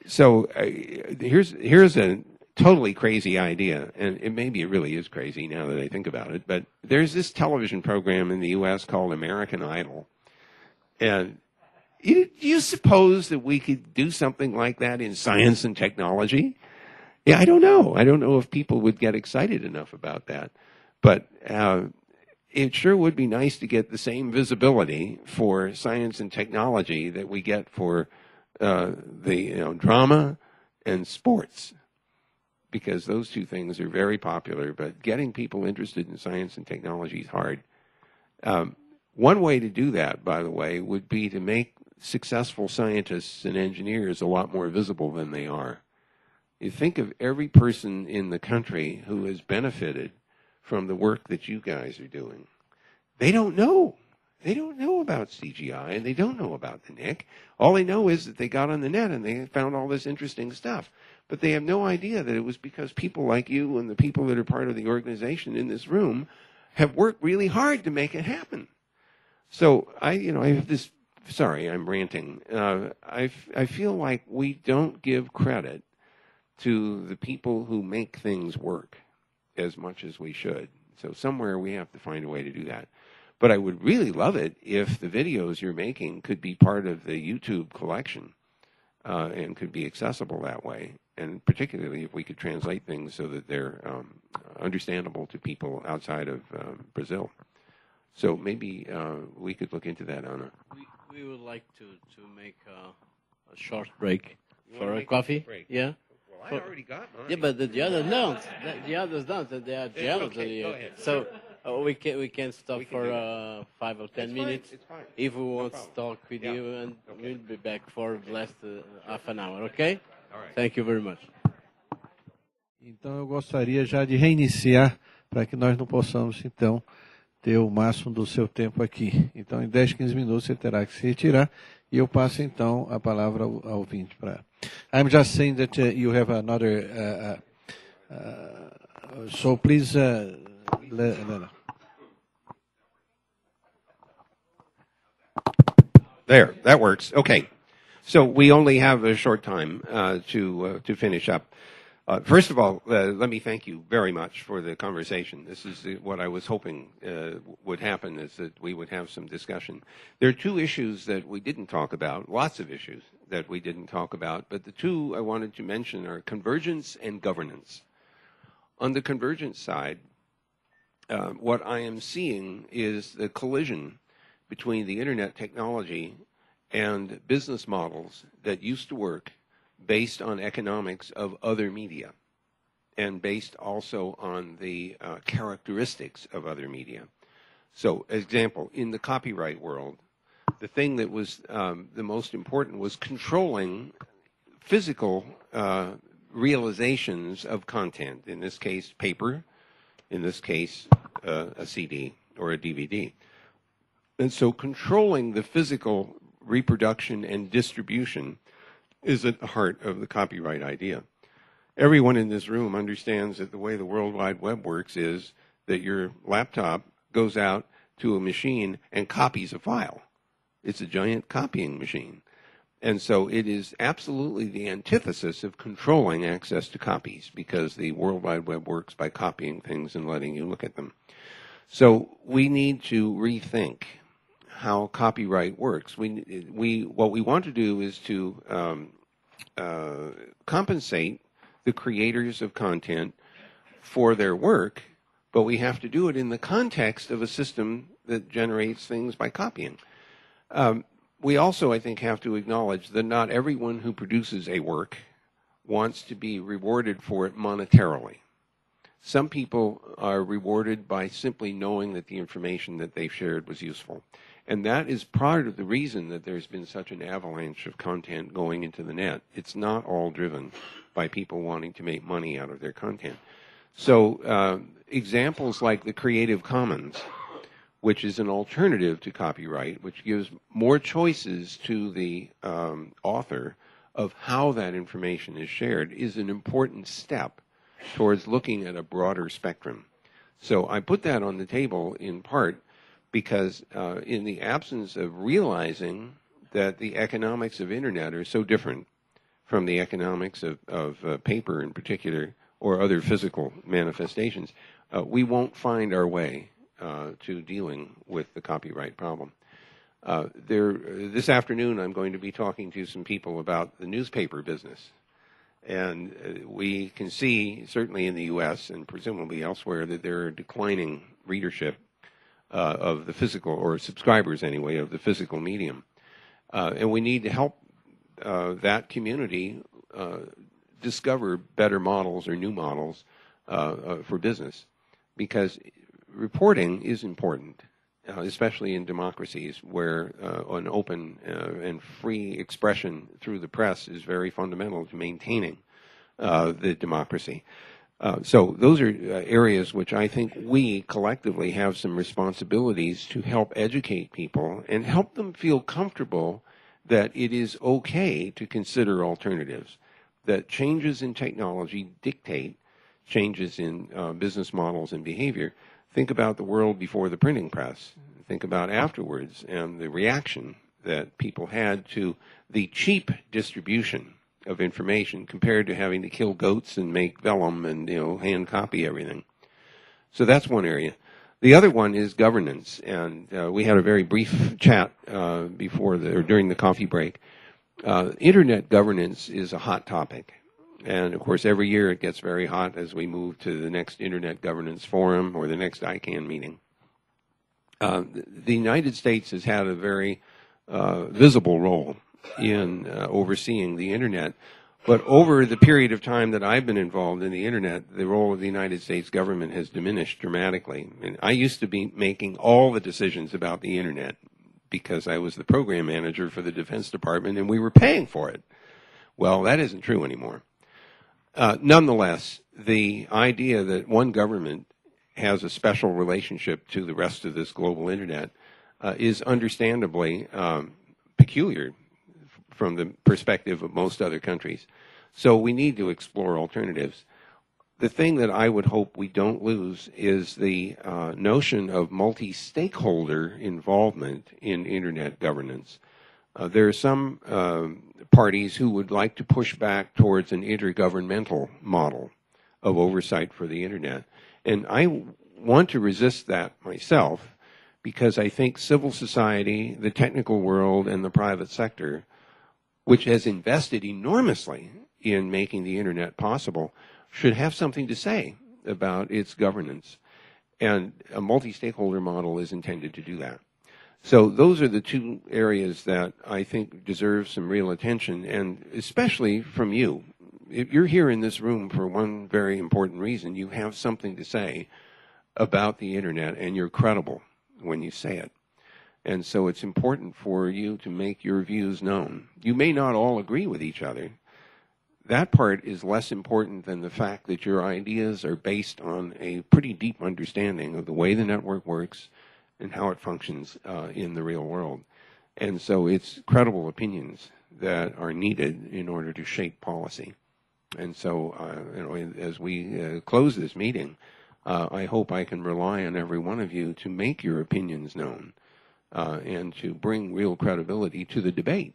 So here's a totally crazy idea, and maybe it really is crazy now that I think about it, but there's this television program in the U.S. called American Idol. And do you suppose that we could do something like that in science and technology? Yeah, I don't know. I don't know if people would get excited enough about that. But it sure would be nice to get the same visibility for science and technology that we get for the drama and sports, because those two things are very popular, but getting people interested in science and technology is hard. One way to do that, by the way, would be to make successful scientists and engineers a lot more visible than they are. You think of every person in the country who has benefited from the work that you guys are doing. They don't know. They don't know about CGI, and they don't know about the NIC. All they know is that they got on the net and they found all this interesting stuff. But they have no idea that it was because people like you and the people that are part of the organization in this room have worked really hard to make it happen. So I have this, sorry, I'm ranting. I feel like we don't give credit to the people who make things work as much as we should. So somewhere we have to find a way to do that. But I would really love it if the videos you're making could be part of the YouTube collection and could be accessible that way. And particularly if we could translate things so that they're understandable to people outside of Brazil. So maybe we could look into that, Anna. We would like to make a short break for a coffee. Break? Yeah. Well, I already got mine. Yeah, but the others don't. The others don't. They are jealous of okay. you. Go ahead. So we can stop We can for do 5 or 10 It's minutes. fine. It's fine. If we want to problem. talk with Yeah. you, and Okay. we'll be back for the last half an hour. Okay? All right. Thank you very much. Então eu gostaria já de reiniciar para que nós não possamos então ter o máximo do seu tempo aqui. Então em 10, 15 minutos você terá que se retirar e eu passo então a palavra ao Vint para. I'm just saying that you have another so please There, that works. Okay. So we only have a short time to finish up. First of all, let me thank you very much for the conversation. This is what I was hoping would happen, is that we would have some discussion. There are two issues that we didn't talk about, lots of issues that we didn't talk about, but the two I wanted to mention are convergence and governance. On the convergence side, what I am seeing is the collision between the internet technology and business models that used to work based on economics of other media. and based also on the characteristics of other media. So, example, in the copyright world, the thing that was the most important was controlling physical realizations of content, in this case, paper, in this case, a CD or a DVD. And so controlling the physical reproduction and distribution is at the heart of the copyright idea. Everyone in this room understands that the way the World Wide Web works is that your laptop goes out to a machine and copies a file. It's a giant copying machine. And so it is absolutely the antithesis of controlling access to copies, because the World Wide Web works by copying things and letting you look at them. So we need to rethink how copyright works. What we want to do is to compensate the creators of content for their work, but we have to do it in the context of a system that generates things by copying. We also, I think, have to acknowledge that not everyone who produces a work wants to be rewarded for it monetarily. Some people are rewarded by simply knowing that the information that they've shared was useful. And that is part of the reason that there's been such an avalanche of content going into the net. It's not all driven by people wanting to make money out of their content. So examples like the Creative Commons, which is an alternative to copyright, which gives more choices to the author of how that information is shared, is an important step towards looking at a broader spectrum. So I put that on the table in part because in the absence of realizing that the economics of internet are so different from the economics of paper in particular, or other physical manifestations, we won't find our way to dealing with the copyright problem. This afternoon I'm going to be talking to some people about the newspaper business. And we can see, certainly in the U.S. and presumably elsewhere, that there are declining readership of the physical, or subscribers anyway, of the physical medium. And we need to help that community discover better models or new models for business. Because reporting is important, especially in democracies where an open and free expression through the press is very fundamental to maintaining the democracy. So those are areas which I think we collectively have some responsibilities to help educate people and help them feel comfortable that it is okay to consider alternatives, that changes in technology dictate changes in business models and behavior. Think about the world before the printing press. Think about afterwards and the reaction that people had to the cheap distribution of information compared to having to kill goats and make vellum and hand copy everything. So that's one area. The other one is governance, and we had a very brief chat during the coffee break. Internet governance is a hot topic. And, of course, every year it gets very hot as we move to the next Internet Governance Forum or the next ICANN meeting. The United States has had a very visible role in overseeing the Internet. But over the period of time that I've been involved in the Internet, the role of the United States government has diminished dramatically. And I used to be making all the decisions about the Internet because I was the program manager for the Defense Department and we were paying for it. Well, that isn't true anymore. Nonetheless, the idea that one government has a special relationship to the rest of this global Internet is understandably peculiar from the perspective of most other countries. So we need to explore alternatives. The thing that I would hope we don't lose is the notion of multi-stakeholder involvement in Internet governance. There are some parties who would like to push back towards an intergovernmental model of oversight for the Internet. And I want to resist that myself because I think civil society, the technical world, and the private sector, which has invested enormously in making the Internet possible, should have something to say about its governance. And a multi-stakeholder model is intended to do that. So those are the two areas that I think deserve some real attention, and especially from you. you're here in this room for one very important reason. You have something to say about the internet, and you're credible when you say it. And so it's important for you to make your views known. You may not all agree with each other. That part is less important than the fact that your ideas are based on a pretty deep understanding of the way the network works and how it functions in the real world. And so it's credible opinions that are needed in order to shape policy. And so, as we close this meeting, I hope I can rely on every one of you to make your opinions known and to bring real credibility to the debate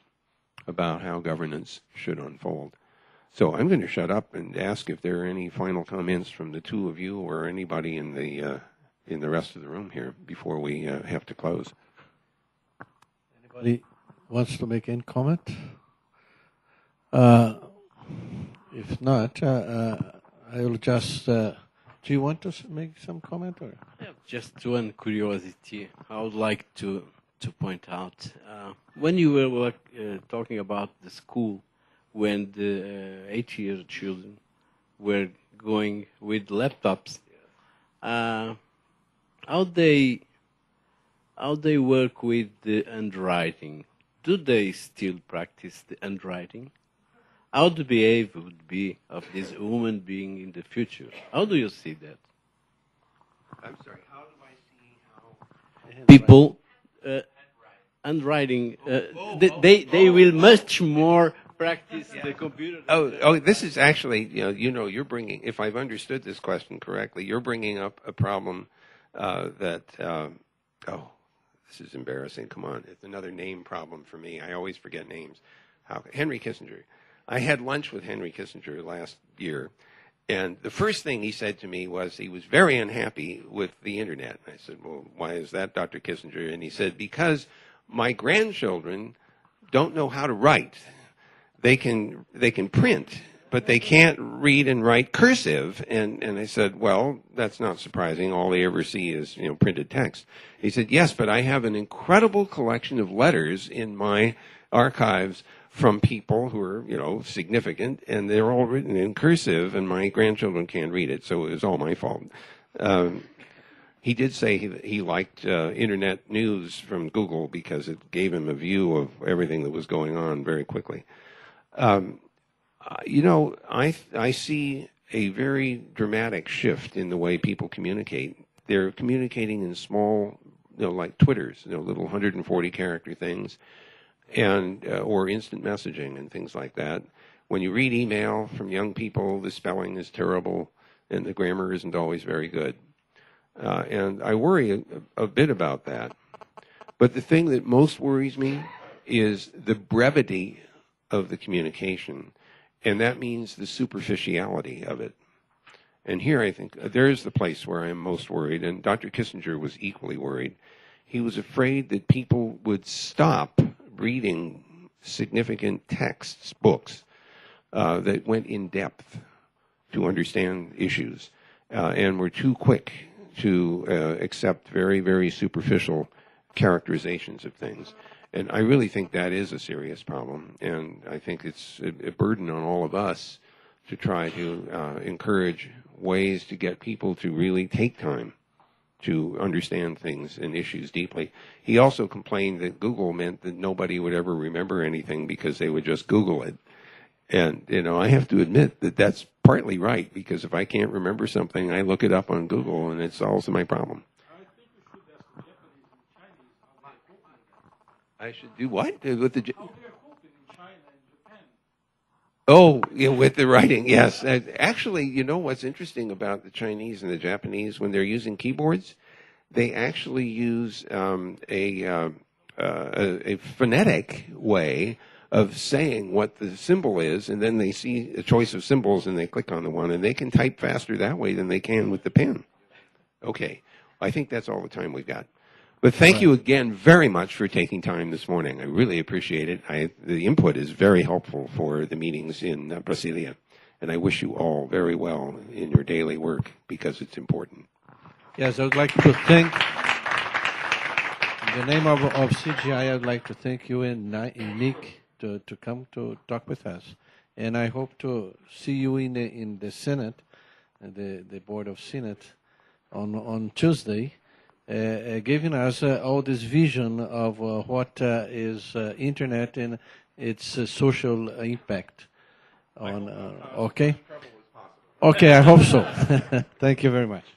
about how governance should unfold. So I'm going to shut up and ask if there are any final comments from the two of you or anybody in the rest of the room here before we have to close. Anybody wants to make any comment? If not, I will just. Do you want to make some comment? Or? Yeah, just one curiosity. I would like to point out when you were talking about the school, when the 8-year children were going with laptops, how they work with the handwriting? Do they still practice the handwriting? How the behavior would be of this human being in the future? How do you see that? I'm sorry, how do I see how? People, handwriting, they will much more practice the computer. Oh, this is actually, you're bringing, if I've understood this question correctly, you're bringing up a problem this is embarrassing. Come on, it's another name problem for me. I always forget names. Henry Kissinger. I had lunch with Henry Kissinger last year, and the first thing he said to me was he was very unhappy with the internet. I said, well, why is that, Dr. Kissinger? And he said, because my grandchildren don't know how to write. They can print, but they can't read and write cursive. And I said, well, that's not surprising. All they ever see is, printed text. He said, yes, but I have an incredible collection of letters in my archives from people who are, significant, and they're all written in cursive, and my grandchildren can't read it, so it was all my fault. He did say he liked internet news from Google because it gave him a view of everything that was going on very quickly. I see a very dramatic shift in the way people communicate. They're communicating in small, like Twitters, little 140 character things, and or instant messaging and things like that. When you read email from young people, the spelling is terrible and the grammar isn't always very good. And I worry a bit about that. But the thing that most worries me is the brevity of the communication, and that means the superficiality of it. And here I think there's the place where I am most worried, and Dr. Kissinger was equally worried. He was afraid that people would stop reading significant texts, books, that went in depth to understand issues, and were too quick to accept very, very superficial characterizations of things. And I really think that is a serious problem, and I think it's a burden on all of us to try to encourage ways to get people to really take time to understand things and issues deeply. He also complained that Google meant that nobody would ever remember anything because they would just Google it. And, I have to admit that that's partly right, because if I can't remember something, I look it up on Google and it solves my problem. I should do what? With the Oh, with the writing, yes. Actually, what's interesting about the Chinese and the Japanese, when they're using keyboards, they actually use a phonetic way of saying what the symbol is, and then they see a choice of symbols and they click on the one, and they can type faster that way than they can with the pen. Okay, I think that's all the time we've got. But thank you again very much for taking time this morning. I really appreciate it. The input is very helpful for the meetings in Brasilia, and I wish you all very well in your daily work because it's important. Yes, I would like to thank, in the name of CGI, I would like to thank you and NIC to come to talk with us. and I hope to see you in the Senate, the Board of Senate, on Tuesday, giving us all this vision of what is Internet and its social impact. Okay? Okay, I hope so. Thank you very much.